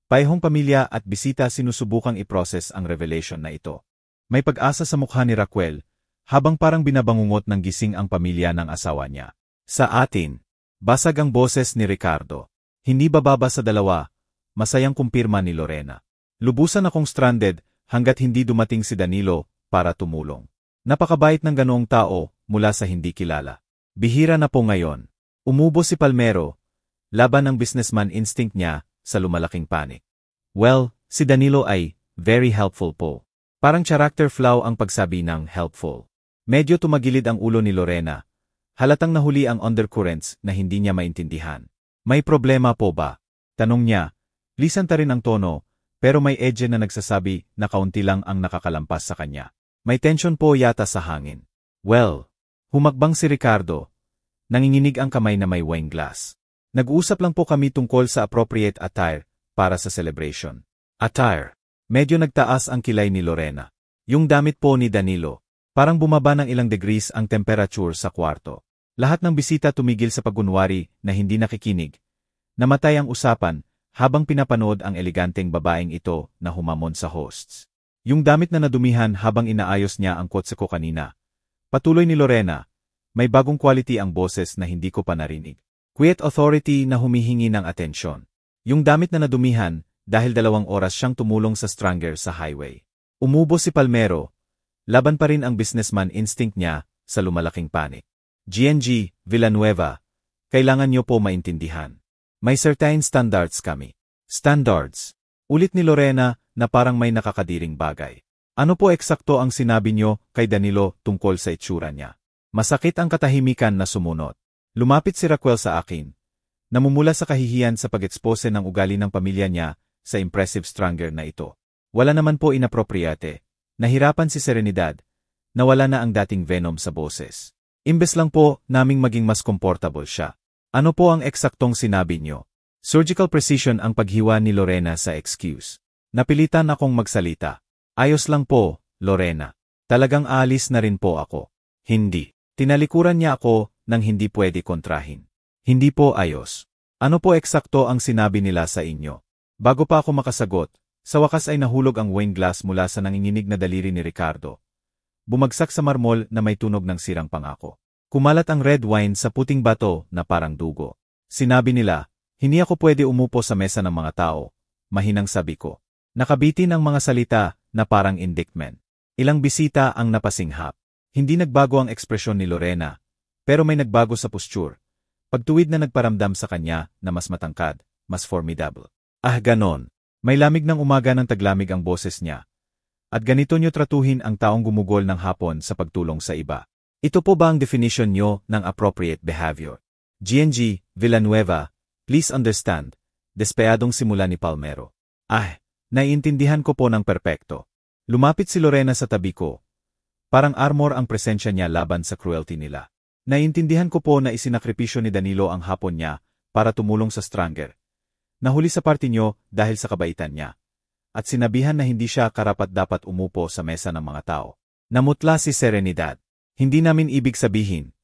Paihong pamilya at bisita sinusubukang i-process ang revelation na ito. May pag-asa sa mukha ni Raquel, habang parang binabangungot ng gising ang pamilya ng asawa niya. Sa atin, basag ang boses ni Ricardo. Hindi bababa sa 2, masayang kumpirma ni Lorena. Lubusan akong stranded hanggat hindi dumating si Danilo para tumulong. Napakabait ng ganoong tao mula sa hindi kilala. Bihira na po ngayon. Umubo si Palmero, laban ng businessman instinct niya sa lumalaking panik. Well, si Danilo ay very helpful po. Parang character flaw ang pagsabi ng helpful. Medyo tumagilid ang ulo ni Lorena. Halatang nahuli ang undercurrents na hindi niya maintindihan. May problema po ba? Tanong niya. Lisan ta rin ang tono, pero may edge na nagsasabi na kaunti lang ang nakakalampas sa kanya. May tension po yata sa hangin. Well, humakbang si Ricardo. Nanginginig ang kamay na may wine glass. Nag-uusap lang po kami tungkol sa appropriate attire para sa celebration. Attire. Medyo nagtaas ang kilay ni Lorena. Yung damit po ni Danilo. Parang bumaba ng ilang degrees ang temperature sa kwarto. Lahat ng bisita tumigil sa pagunwari na hindi nakikinig. Namatay ang usapan habang pinapanood ang eleganteng babaeng ito na humamon sa hosts. Yung damit na nadumihan habang inaayos niya ang kotse ko kanina. Patuloy ni Lorena. May bagong quality ang boses na hindi ko pa narinig. Quiet authority na humihingi ng atensyon. Yung damit na nadumihan dahil 2 oras siyang tumulong sa stranger sa highway. Umubo si Palmero. Laban pa rin ang businessman instinct niya sa lumalaking panic. GNG, Villanueva, kailangan niyo po maintindihan. May certain standards kami. Standards. Ulit ni Lorena na parang may nakakadiring bagay. Ano po eksakto ang sinabi niyo kay Danilo tungkol sa itsura niya? Masakit ang katahimikan na sumunod. Lumapit si Raquel sa akin. Namumula sa kahihiyan sa pag-expose ng ugali ng pamilya niya sa impressive stranger na ito. Wala naman po inappropriate. Nahirapan si Serenidad. Nawala na ang dating venom sa boses. Imbes lang po naming maging mas comfortable siya. Ano po ang eksaktong sinabi niyo? Surgical precision ang paghiwa ni Lorena sa excuse. Napilitan akong magsalita. Ayos lang po, Lorena. Talagang aalis na rin po ako. Hindi. Tinalikuran niya ako nang hindi pwede kontrahin. Hindi po ayos. Ano po eksakto ang sinabi nila sa inyo? Bago pa ako makasagot, sa wakas ay nahulog ang wine glass mula sa nanginginig na daliri ni Ricardo. Bumagsak sa marmol na may tunog ng sirang pangako. Kumalat ang red wine sa puting bato na parang dugo. Sinabi nila, hindi ako pwede umupo sa mesa ng mga tao. Mahinang sabi ko. Nakabitin ang mga salita na parang indictment. Ilang bisita ang napasinghap. Hindi nagbago ang ekspresyon ni Lorena, pero may nagbago sa posture. Pagtuwid na nagparamdam sa kanya na mas matangkad, mas formidable. Ah, ganon. May lamig ng umaga ng taglamig ang boses niya. At ganito niyo tratuhin ang taong gumugol ng hapon sa pagtulong sa iba. Ito po ba ang definition niyo ng appropriate behavior? GNG, Villanueva, please understand. Despeyadong simula ni Palmero. Ah, naiintindihan ko po ng perpekto. Lumapit si Lorena sa tabi ko. Parang armor ang presensya niya laban sa cruelty nila. Naiintindihan ko po na isinakripisyo ni Danilo ang hapon niya para tumulong sa stranger. Nahuli sa party niyo dahil sa kabaitan niya. At sinabihan na hindi siya karapat-dapat umupo sa mesa ng mga tao. Namutla si Serenidad. Hindi namin ibig sabihin.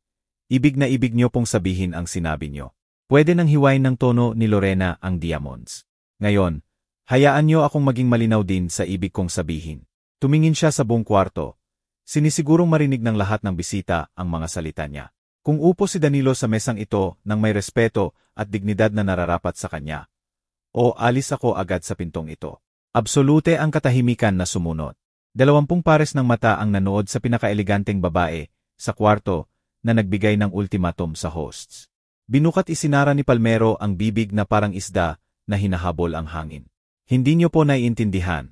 Ibig na ibig niyo pong sabihin ang sinabi niyo. Pwede nang hiwain ng tono ni Lorena ang diamonds. Ngayon, hayaan niyo akong maging malinaw din sa ibig kong sabihin. Tumingin siya sa buong kwarto. Sinisigurong marinig ng lahat ng bisita ang mga salita niya. Kung upo si Danilo sa mesang ito nang may respeto at dignidad na nararapat sa kanya, o alis ako agad sa pintong ito. Absolute ang katahimikan na sumunod. 20 pares ng mata ang nanood sa pinakaeleganteng babae sa kwarto na nagbigay ng ultimatum sa hosts. Binukat isinara ni Palmero ang bibig na parang isda na hinahabol ang hangin. Hindi niyo po naiintindihan.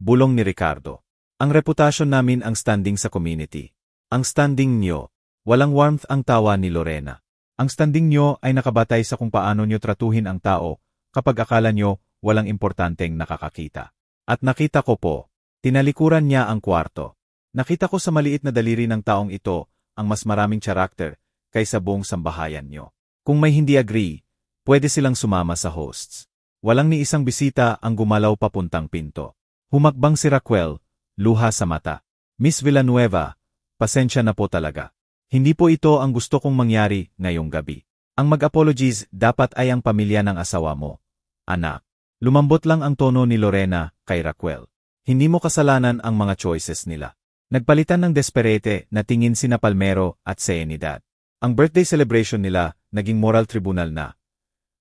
Bulong ni Ricardo. Ang reputasyon namin ang standing sa community. Ang standing niyo. Walang warmth ang tawa ni Lorena. Ang standing niyo ay nakabatay sa kung paano niyo tratuhin ang tao kapag akala niyo walang importanteng nakakakita. At nakita ko po. Tinalikuran niya ang kwarto. Nakita ko sa maliit na daliri ng taong ito ang mas maraming karakter kaysa buong sambahayan niyo. Kung may hindi agree, pwede silang sumama sa hosts. Walang ni isang bisita ang gumalaw papuntang pinto. Humakbang si Raquel. Luha sa mata. Miss Villanueva, pasensya na po talaga. Hindi po ito ang gusto kong mangyari ngayong gabi. Ang mag-apologies dapat ay ang pamilya ng asawa mo. Anak. Lumambot lang ang tono ni Lorena kay Raquel. Hindi mo kasalanan ang mga choices nila. Nagpalitan ng desperate na tingin sina Palmero at Serenidad. Ang birthday celebration nila naging moral tribunal na.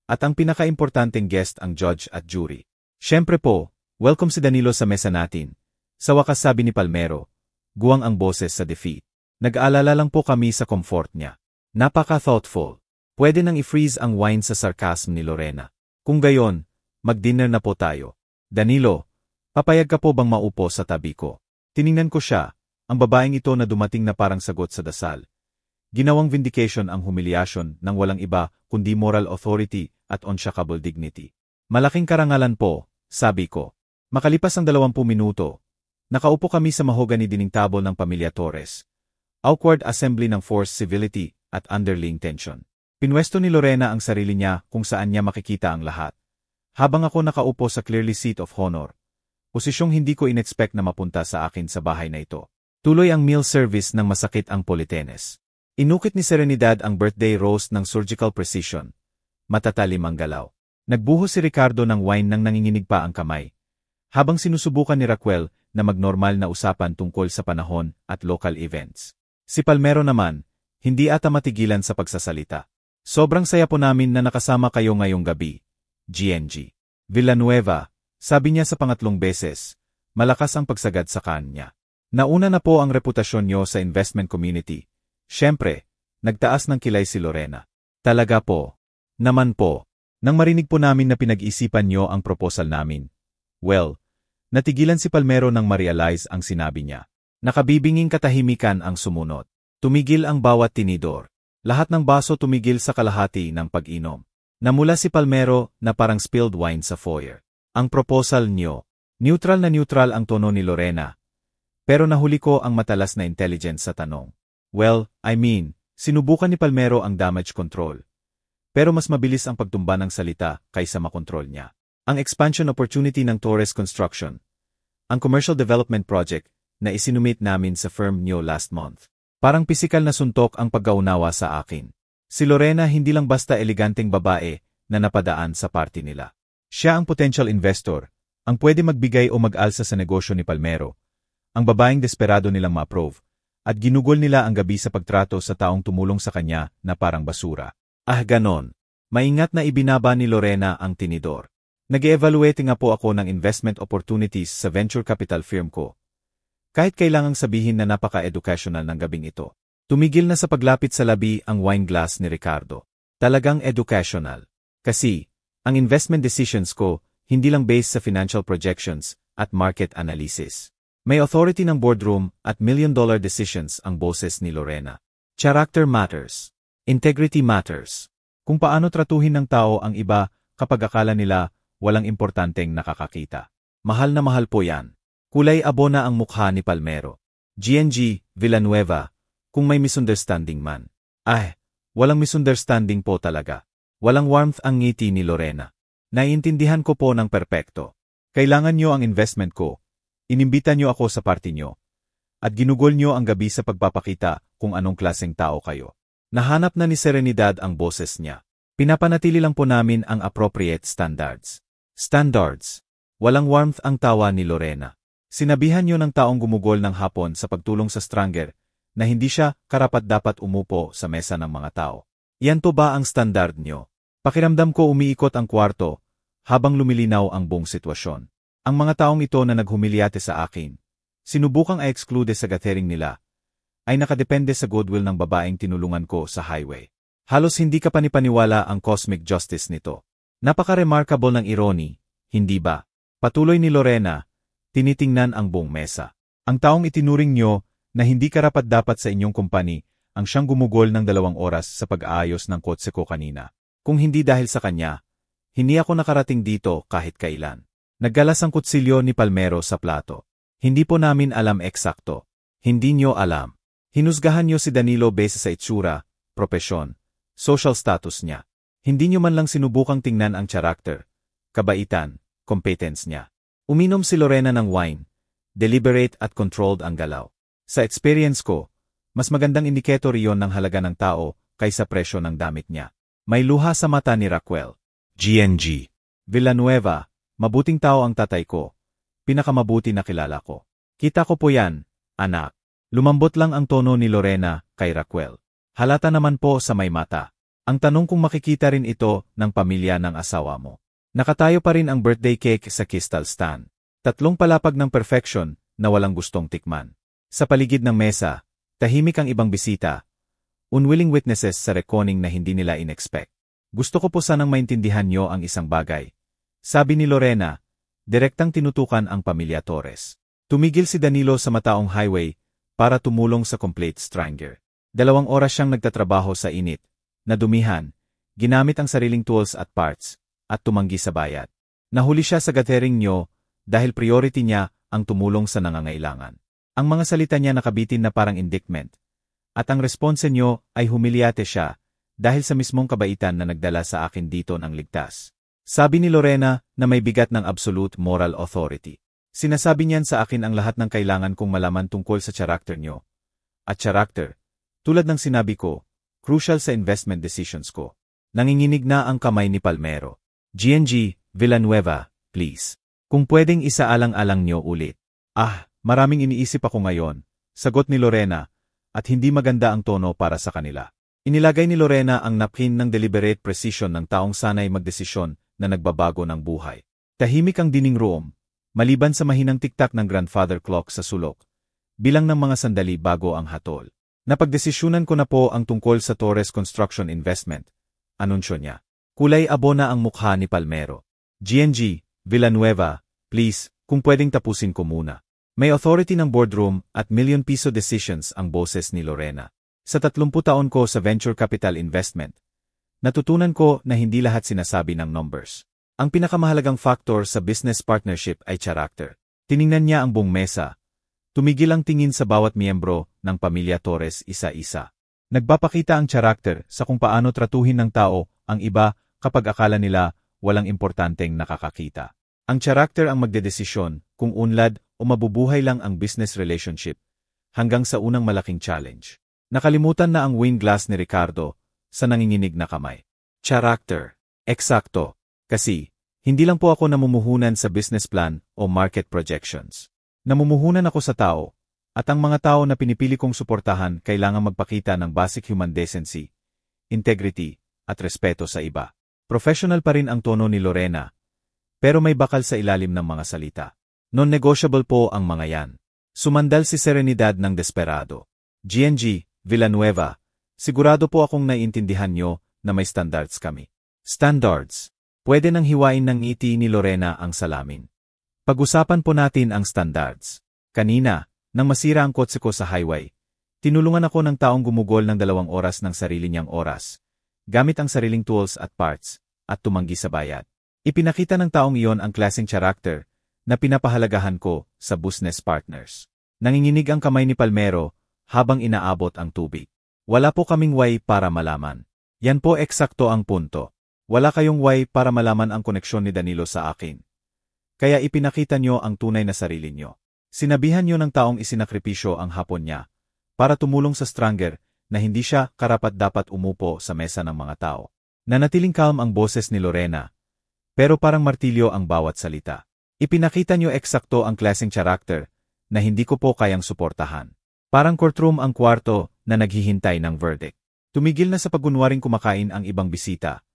At ang pinakaimportanteng guest ang judge at jury. Siyempre po, welcome si Danilo sa mesa natin. Sa wakas sabi ni Palmero, guwang ang boses sa defeat. Nag-aalala lang po kami sa comfort niya. Napaka-thoughtful. Pwede nang i-freeze ang wine sa sarcasm ni Lorena. Kung gayon, mag-dinner na po tayo. Danilo, papayag ka po bang maupo sa tabi ko? Tiningnan ko siya, ang babaeng ito na dumating na parang sagot sa dasal. Ginawang vindication ang humiliation ng walang iba kundi moral authority at unshakable dignity. Malaking karangalan po, sabi ko. Makalipas ang 20 minuto, nakaupo kami sa mahogany dining table ng pamilya Torres. Awkward assembly ng forced civility at underlying tension. Pinwesto ni Lorena ang sarili niya kung saan niya makikita ang lahat. Habang ako nakaupo sa clearly seat of honor. Posisyong hindi ko inexpect na mapunta sa akin sa bahay na ito. Tuloy ang meal service ng masakit ang politenes. Inukit ni Serenidad ang birthday roast ng surgical precision. Matatalim ang galaw. Nagbuhos si Ricardo ng wine nang nanginginig pa ang kamay. Habang sinusubukan ni Raquel na magnormal na usapan tungkol sa panahon at local events. Si Palmero naman, hindi ata matigilan sa pagsasalita. Sobrang saya po namin na nakasama kayo ngayong gabi. GNG. Villanueva, sabi niya sa pangatlong beses, malakas ang pagsagad sa kanya. Nauna na po ang reputasyon niyo sa investment community. Siyempre, nagtaas ng kilay si Lorena. Talaga po. Naman po. Nang marinig po namin na pinag-isipan niyo ang proposal namin. Well, natigilan si Palmero nang ma-realize ang sinabi niya. Nakabibinging katahimikan ang sumunod. Tumigil ang bawat tinidor. Lahat ng baso tumigil sa kalahati ng pag-inom. Namula si Palmero na parang spilled wine sa foyer. Ang proposal niyo. Neutral ang tono ni Lorena. Pero nahuli ko ang matalas na intelligence sa tanong. Well, I mean, sinubukan ni Palmero ang damage control. Pero mas mabilis ang pagtumba ng salita kaysa makontrol niya. Ang expansion opportunity ng Torres Construction. Ang commercial development project na isinumit namin sa firm niyo last month. Parang pisikal na suntok ang pagkaunawa sa akin. Si Lorena hindi lang basta eleganteng babae na napadaan sa party nila. Siya ang potential investor, ang pwede magbigay o mag-alsa sa negosyo ni Palmero, ang babaeng desperado nilang ma-approve, at ginugol nila ang gabi sa pagtrato sa taong tumulong sa kanya na parang basura. Ah, ganon. Maingat na ibinaba ni Lorena ang tinidor. Nag-evaluate nga po ako ng investment opportunities sa venture capital firm ko. Kahit kailangang sabihin na napaka-educational ng gabing ito. Tumigil na sa paglapit sa labi ang wine glass ni Ricardo. Talagang educational. Kasi, ang investment decisions ko, hindi lang based sa financial projections at market analysis. May authority ng boardroom at million-dollar decisions ang boses ni Lorena. Character matters. Integrity matters. Kung paano tratuhin ng tao ang iba kapag akala nila walang importanteng nakakakita. Mahal na mahal po yan. Kulay abo na ang mukha ni Palmero. GNG, Villanueva, kung may misunderstanding man. Ay, walang misunderstanding po talaga. Walang warmth ang ngiti ni Lorena. Naiintindihan ko po ng perpekto. Kailangan nyo ang investment ko. Inimbita nyo ako sa party nyo. At ginugol nyo ang gabi sa pagpapakita kung anong klaseng tao kayo. Nahanap na ni Serenidad ang boses niya. Pinapanatili lang po namin ang appropriate standards. Standards. Walang warmth ang tawa ni Lorena. Sinabihan niyo ng taong gumugol ng hapon sa pagtulong sa stranger na hindi siya karapat-dapat umupo sa mesa ng mga tao. Yan to ba ang standard niyo? Pakiramdam ko umiikot ang kwarto habang lumilinaw ang buong sitwasyon. Ang mga taong ito na naghumilyate sa akin, sinubukang i-exclude sa gathering nila, ay nakadepende sa goodwill ng babaeng tinulungan ko sa highway. Halos hindi ka panipaniwala ang cosmic justice nito. Napaka-remarkable ng irony, hindi ba? Patuloy ni Lorena, tinitingnan ang buong mesa. Ang taong itinuring nyo na hindi karapat-dapat sa inyong kumpani ang siyang gumugol ng 2 oras sa pag-aayos ng kotse ko kanina. Kung hindi dahil sa kanya, hindi ako nakarating dito kahit kailan. Naggalas ang kutsilyo ni Palmero sa plato. Hindi po namin alam eksakto. Hindi nyo alam. Hinusgahan nyo si Danilo base sa itsura, propesyon, social status niya. Hindi nyo man lang sinubukang tingnan ang character, kabaitan, competence niya. Uminom si Lorena ng wine, deliberate at controlled ang galaw. Sa experience ko, mas magandang indikator iyon ng halaga ng tao kaysa presyo ng damit niya. May luha sa mata ni Raquel. GNG. Villanueva, mabuting tao ang tatay ko. Pinakamabuti na kilala ko. Kita ko po yan, anak. Lumambot lang ang tono ni Lorena kay Raquel. Halata naman po sa may mata. Ang tanong kung makikita rin ito ng pamilya ng asawa mo. Nakatayo pa rin ang birthday cake sa crystal stand. 3 palapag ng perfection na walang gustong tikman. Sa paligid ng mesa, tahimik ang ibang bisita. Unwilling witnesses sa reckoning na hindi nila in-expect. Gusto ko po sanang maintindihan nyo ang isang bagay. Sabi ni Lorena, direktang tinutukan ang pamilya Torres. Tumigil si Danilo sa mataong highway para tumulong sa complete stranger. 2 oras siyang nagtatrabaho sa init, nadumihan, ginamit ang sariling tools at parts, at tumanggi sa bayad. Nahuli siya sa gathering nyo dahil priority niya ang tumulong sa nangangailangan. Ang mga salita niya nakabitin na parang indictment. At ang response nyo ay humiliate siya dahil sa mismong kabaitan na nagdala sa akin dito ng ligtas. Sabi ni Lorena na may bigat ng absolute moral authority. Sinasabi niyan sa akin ang lahat ng kailangan kong malaman tungkol sa character nyo. At character, tulad ng sinabi ko, crucial sa investment decisions ko. Nanginginig na ang kamay ni Palmero. GNG, Villanueva, please. Kung pwedeng isaalang-alang nyo ulit. Ah, maraming iniisip ako ngayon, sagot ni Lorena, at hindi maganda ang tono para sa kanila. Inilagay ni Lorena ang napkin ng deliberate precision ng taong sanay magdesisyon na nagbabago ng buhay. Tahimik ang dining room, maliban sa mahinang tiktak ng grandfather clock sa sulok, bilang ng mga sandali bago ang hatol. Napagdesisyunan ko na po ang tungkol sa Torres Construction Investment, anunsyo niya. Kulay abo na ang mukha ni Palmero. GNG, Villanueva, please, kung pwedeng tapusin ko muna. May authority ng boardroom at million-piso decisions ang boses ni Lorena. Sa 30 taon ko sa venture capital investment, natutunan ko na hindi lahat sinasabi ng numbers. Ang pinakamahalagang factor sa business partnership ay character. Tiningnan niya ang buong mesa. Tumigil ang tingin sa bawat miyembro ng pamilya Torres isa-isa. Nagpapakita ang character sa kung paano tratuhin ng tao ang iba kapag akala nila walang importanteng nakakakita. Ang character ang magdedesisyon kung unlad o mabubuhay lang ang business relationship hanggang sa unang malaking challenge. Nakalimutan na ang wine glass ni Ricardo sa nanginginig na kamay. Character. Eksakto. Kasi, hindi lang po ako namumuhunan sa business plan o market projections. Namumuhunan ako sa tao, at ang mga tao na pinipili kong suportahan kailangang magpakita ng basic human decency, integrity, at respeto sa iba. Professional pa rin ang tono ni Lorena, pero may bakal sa ilalim ng mga salita. Non-negotiable po ang mga yan. Sumandal si Serenidad ng desperado. GNG, Villanueva, sigurado po akong naiintindihan nyo na may standards kami. Standards. Pwede nang hiwain ng ngiti ni Lorena ang salamin. Pag-usapan po natin ang standards. Kanina, nang masira ang kotse ko sa highway, tinulungan ako ng taong gumugol ng 2 oras ng sarili niyang oras, gamit ang sariling tools at parts, at tumanggi sa bayad. Ipinakita ng taong iyon ang klaseng character na pinapahalagahan ko sa business partners. Nanginginig ang kamay ni Palmero habang inaabot ang tubig. Wala po kaming way para malaman. Yan po eksakto ang punto. Wala kayong way para malaman ang koneksyon ni Danilo sa akin. Kaya ipinakita nyo ang tunay na sarili nyo. Sinabihan nyo ng taong isinakripisyo ang hapon niya para tumulong sa stranger na hindi siya karapat-dapat umupo sa mesa ng mga tao. Nanatiling calm ang boses ni Lorena, pero parang martilyo ang bawat salita. Ipinakita nyo eksakto ang klaseng character na hindi ko po kayang suportahan. Parang courtroom ang kwarto na naghihintay ng verdict. Tumigil na sa pagunwaring kumakain ang ibang bisita.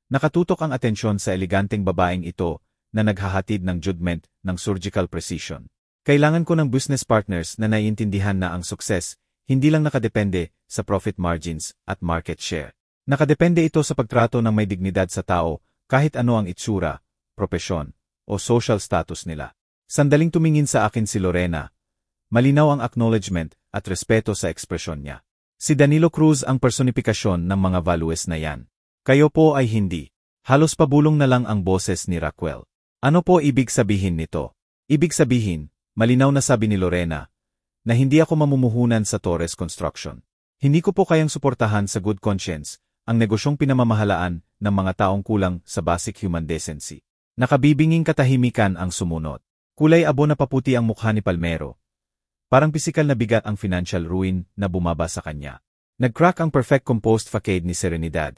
Nakatutok ang atensyon sa eleganteng babaeng ito na naghahatid ng judgment ng surgical precision. Kailangan ko ng business partners na naiintindihan na ang sukses hindi lang nakadepende sa profit margins at market share. Nakadepende ito sa pagtrato ng may dignidad sa tao kahit ano ang itsura, propesyon, o social status nila. Sandaling tumingin sa akin si Lorena. Malinaw ang acknowledgement at respeto sa ekspresyon niya. Si Danilo Cruz ang personifikasyon ng mga values na yan. Kayo po ay hindi. Halos pabulong na lang ang boses ni Raquel. Ano po ibig sabihin nito? Ibig sabihin, malinaw na sabi ni Lorena, na hindi ako mamumuhunan sa Torres Construction. Hindi ko po kayang suportahan sa good conscience ang negosyong pinamamahalaan ng mga taong kulang sa basic human decency. Nakabibinging katahimikan ang sumunod. Kulay abo na paputi ang mukha ni Palmero. Parang pisikal na bigat ang financial ruin na bumaba sa kanya. Nag-crack ang perfect composed facade ni Serenidad.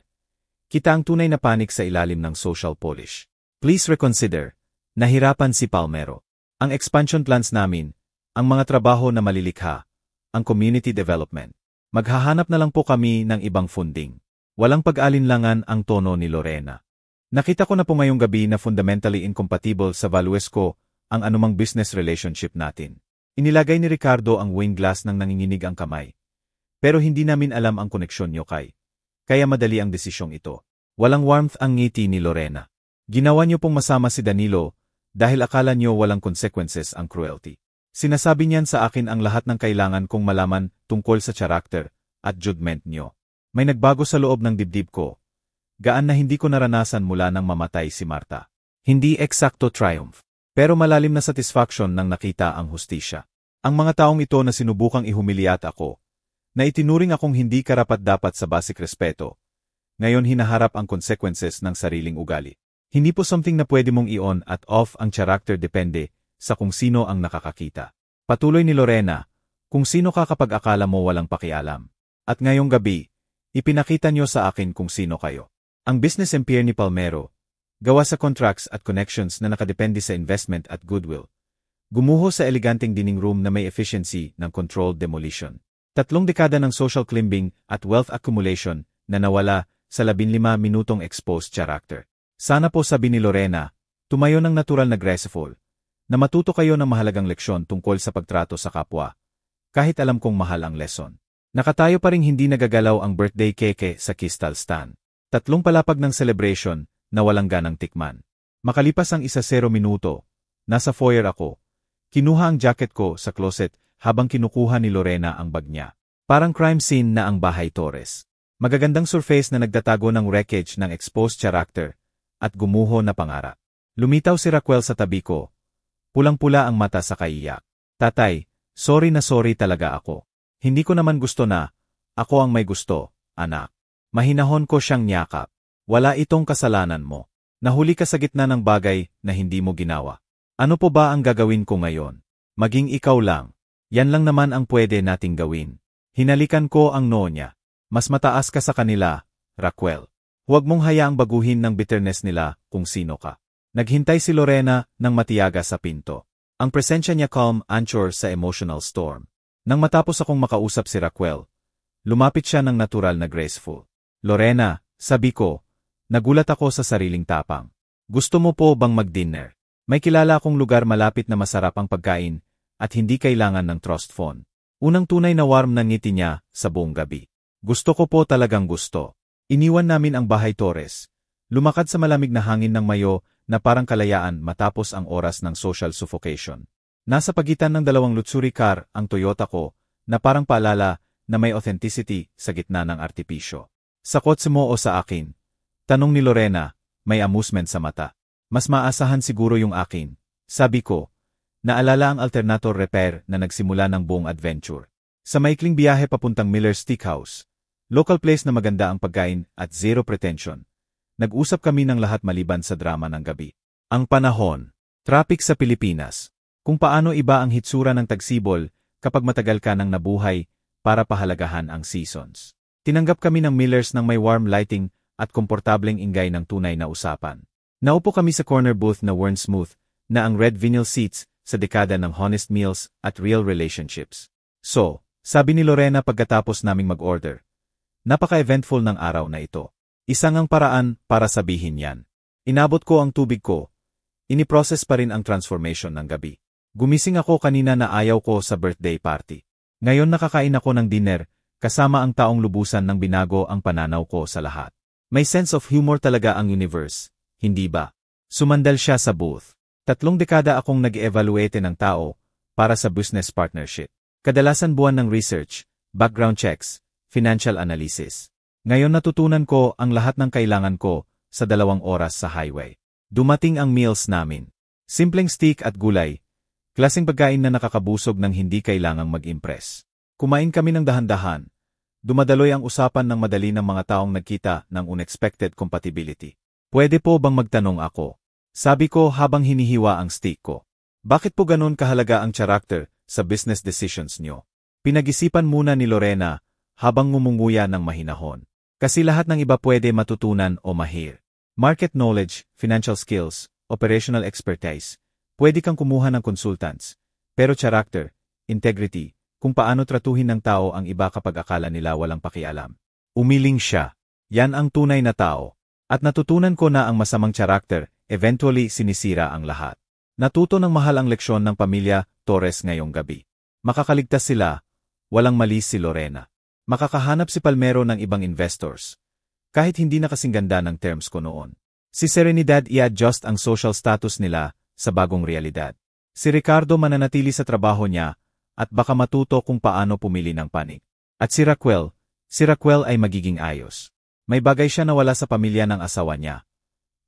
Kita ang tunay na panik sa ilalim ng social polish. Please reconsider. Nahirapan si Palmero. Ang expansion plans namin, ang mga trabaho na malilikha, ang community development. Maghahanap na lang po kami ng ibang funding. Walang pag-alinlangan ang tono ni Lorena. Nakita ko na po ngayong gabi na fundamentally incompatible sa values ko ang anumang business relationship natin. Inilagay ni Ricardo ang wine glass ng nanginginig ang kamay. Pero hindi namin alam ang koneksyon niyo kay. Kaya madali ang desisyong ito. Walang warmth ang ngiti ni Lorena. Ginawa niyo pong masama si Danilo dahil akala niyo walang consequences ang cruelty. Sinasabi niyan sa akin ang lahat ng kailangan kong malaman tungkol sa character at judgment niyo. May nagbago sa loob ng dibdib ko. Gaan na hindi ko naranasan mula nang mamatay si Marta. Hindi eksakto triumph, pero malalim na satisfaction nang nakita ang hustisya. Ang mga taong ito na sinubukang ihumiliat ako, na itinuring akong hindi karapat-dapat sa basic respeto, ngayon hinaharap ang consequences ng sariling ugali. Hindi po something na pwede mong i-on at off ang character depende sa kung sino ang nakakakita. Patuloy ni Lorena, kung sino ka kapag akala mo walang pakialam. At ngayong gabi, ipinakita niyo sa akin kung sino kayo. Ang business empire ni Palmero, gawa sa contracts at connections na nakadepende sa investment at goodwill. Gumuho sa eleganteng dining room na may efficiency ng controlled demolition. 3 dekada ng social climbing at wealth accumulation na nawala sa 15 minutong exposed character. Sana po, sabi ni Lorena, tumayo ng natural na graceful, na matuto kayo ng mahalagang leksyon tungkol sa pagtrato sa kapwa. Kahit alam kong mahal ang lesson. Nakatayo pa ring hindi nagagalaw ang birthday cake sa Crystal stand. 3 palapag ng celebration na walang ganang tikman. Makalipas ang 1-0 minuto, nasa foyer ako. Kinuha ang jacket ko sa closet habang kinukuha ni Lorena ang bag niya. Parang crime scene na ang bahay Torres. Magagandang surface na nagtatago ng wreckage ng exposed character at gumuho na pangarap. Lumitaw si Raquel sa tabi ko. Pulang-pula ang mata sa kaiyak. Tatay, sorry na sorry talaga ako. Hindi ko naman gusto na. Ako ang may gusto, anak. Mahinahon ko siyang niyakap. Wala itong kasalanan mo. Nahuli ka sa gitna ng bagay na hindi mo ginawa. Ano po ba ang gagawin ko ngayon? Maging ikaw lang. Yan lang naman ang pwede nating gawin. Hinalikan ko ang noo niya. Mas mataas ka sa kanila, Raquel. Huwag mong hayaang baguhin ng bitterness nila kung sino ka. Naghintay si Lorena ng matiyaga sa pinto. Ang presensya niya calm anchor sa emotional storm. Nang matapos akong makausap si Raquel, lumapit siya ng natural na graceful. Lorena, sabi ko, nagulat ako sa sariling tapang. Gusto mo po bang mag-dinner? May kilala akong lugar malapit na masarap ang pagkain at hindi kailangan ng trust fund. Unang tunay na warm na ngiti niya sa buong gabi. Gusto ko po, talagang gusto. Iniwan namin ang bahay Torres. Lumakad sa malamig na hangin ng Mayo na parang kalayaan matapos ang oras ng social suffocation. Nasa pagitan ng 2 luxury car ang Toyota ko na parang paalala na may authenticity sa gitna ng artipisyo. Sa kotse mo o sa akin? Tanong ni Lorena, may amusement sa mata. Mas maasahan siguro yung akin. Sabi ko, naalala ang alternator repair na nagsimula ng buong adventure. Sa maikling biyahe papuntang Miller's Steakhouse, local place na maganda ang pagkain at zero pretension. Nag-usap kami ng lahat maliban sa drama ng gabi. Ang panahon, traffic sa Pilipinas, kung paano iba ang hitsura ng tagsibol kapag matagal ka nang nabuhay para pahalagahan ang seasons. Tinanggap kami ng Millers ng may warm lighting at komportableng ingay ng tunay na usapan. Naupo kami sa corner booth na worn smooth na ang red vinyl seats sa dekada ng honest meals at real relationships. So, sabi ni Lorena pagkatapos naming mag-order, napaka-eventful ng araw na ito. Isang ang paraan para sabihin yan. Inabot ko ang tubig ko. Iniprocess pa rin ang transformation ng gabi. Gumising ako kanina na ayaw ko sa birthday party. Ngayon nakakain ako ng dinner, kasama ang taong lubusan ng binago ang pananaw ko sa lahat. May sense of humor talaga ang universe, hindi ba? Sumandal siya sa booth. 3 dekada akong nag-evaluate ng tao para sa business partnership. Kadalasan buwan ng research, background checks, financial analysis. Ngayon natutunan ko ang lahat ng kailangan ko sa 2 oras sa highway. Dumating ang meals namin. Simpleng steak at gulay. Klaseng pagkain na nakakabusog ng hindi kailangang mag-impress. Kumain kami ng dahan-dahan. Dumadaloy ang usapan ng madali ng mga taong nagkita ng unexpected compatibility. Pwede po bang magtanong ako? Sabi ko habang hinihiwa ang steak ko. Bakit po ganun kahalaga ang character sa business decisions nyo? Pinag-isipan muna ni Lorena habang ngumunguya ng mahinahon. Kasi lahat ng iba pwede matutunan o mahir. Market knowledge, financial skills, operational expertise. Pwede kang kumuha ng consultants. Pero character, integrity, kung paano tratuhin ng tao ang iba kapag akala nila walang pakialam. Umiling siya. Yan ang tunay na tao. At natutunan ko na ang masamang character, eventually sinisira ang lahat. Natuto ng mahal ang leksyon ng pamilya Torres ngayong gabi. Makakaligtas sila, walang mali si Lorena. Makakahanap si Palmero ng ibang investors. Kahit hindi na kasing ganda ng terms ko noon. Si Serenidad i-adjust ang social status nila sa bagong realidad. Si Ricardo mananatili sa trabaho niya at baka matuto kung paano pumili ng panig. At si Raquel ay magiging ayos. May bagay siya na wala sa pamilya ng asawa niya.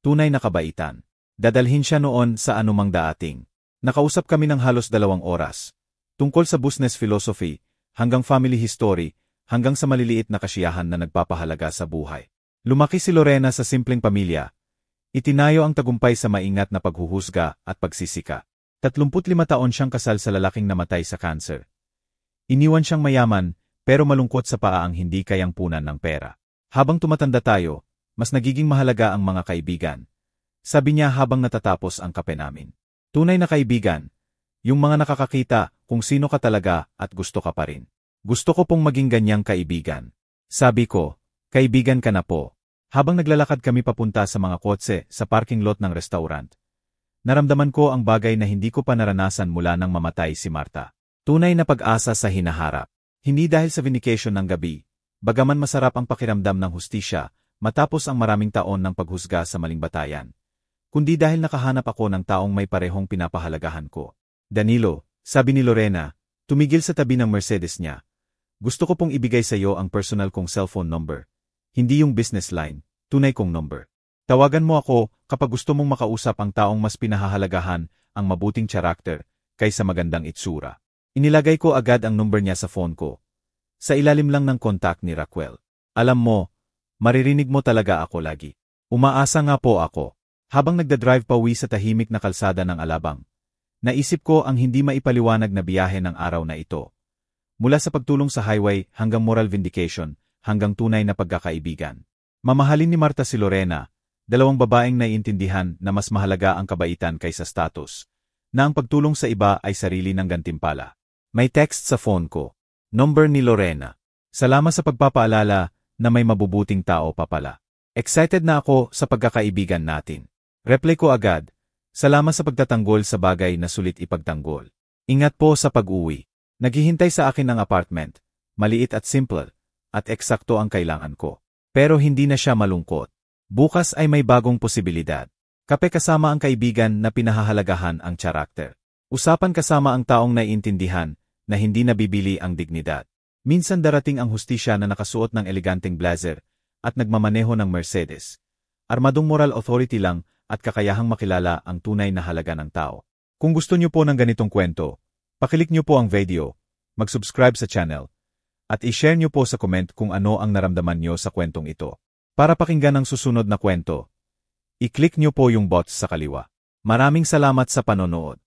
Tunay na kabaitan. Dadalhin siya noon sa anumang daating. Nakausap kami ng halos 2 oras. Tungkol sa business philosophy, hanggang family history, hanggang sa maliliit na kasiyahan na nagpapahalaga sa buhay. Lumaki si Lorena sa simpleng pamilya. Itinayo ang tagumpay sa maingat na paghuhusga at pagsisika. 35 taon siyang kasal sa lalaking namatay sa cancer. Iniwan siyang mayaman, pero malungkot sa paa ang hindi kayang punan ng pera. Habang tumatanda tayo, mas nagiging mahalaga ang mga kaibigan. Sabi niya habang natatapos ang kape namin. Tunay na kaibigan, yung mga nakakakita kung sino ka talaga at gusto ka pa rin. Gusto ko pong maging ganyang kaibigan. Sabi ko, kaibigan ka na po. Habang naglalakad kami papunta sa mga kotse sa parking lot ng restaurant, naramdaman ko ang bagay na hindi ko pa naranasan mula nang mamatay si Marta. Tunay na pag-asa sa hinaharap. Hindi dahil sa vindication ng gabi, bagaman masarap ang pakiramdam ng hustisya matapos ang maraming taon ng paghusga sa maling batayan, kundi dahil nakahanap ako ng taong may parehong pinapahalagahan ko. Danilo, sabi ni Lorena, tumigil sa tabi ng Mercedes niya. Gusto ko pong ibigay sa iyo ang personal kong cellphone number. Hindi yung business line, tunay kong number. Tawagan mo ako kapag gusto mong makausap ang taong mas pinahahalagahan ang mabuting karakter kaysa magandang itsura. Inilagay ko agad ang number niya sa phone ko. Sa ilalim lang ng contact ni Raquel. Alam mo, maririnig mo talaga ako lagi. Umaasa nga po ako. Habang nagdadrive pa uwi sa tahimik na kalsada ng Alabang, naisip ko ang hindi maipaliwanag na biyahe ng araw na ito. Mula sa pagtulong sa highway hanggang moral vindication, hanggang tunay na pagkakaibigan. Mamahalin ni Marta si Lorena, dalawang babaeng naiintindihan na mas mahalaga ang kabaitan kaysa status, na ang pagtulong sa iba ay sarili ng gantimpala. May text sa phone ko. Number ni Lorena. Salamat sa pagpapaalala na may mabubuting tao pa pala. Excited na ako sa pagkakaibigan natin. Reply ko agad, salamat sa pagtatanggol sa bagay na sulit ipagtanggol. Ingat po sa pag-uwi. Naghihintay sa akin ang apartment, maliit at simple, at eksakto ang kailangan ko. Pero hindi na siya malungkot. Bukas ay may bagong posibilidad. Kape kasama ang kaibigan na pinahahalagahan ang karakter. Usapan kasama ang taong naiintindihan na hindi nabibili ang dignidad. Minsan darating ang hustisya na nakasuot ng eleganteng blazer at nagmamaneho ng Mercedes. Armadong moral authority lang at kakayahang makilala ang tunay na halaga ng tao. Kung gusto niyo po ng ganitong kwento, paklik niyo po ang video, mag-subscribe sa channel, at i-share niyo po sa comment kung ano ang naramdaman niyo sa kwentong ito. Para pakinggan ang susunod na kwento, i-click niyo po yung box sa kaliwa. Maraming salamat sa panonood.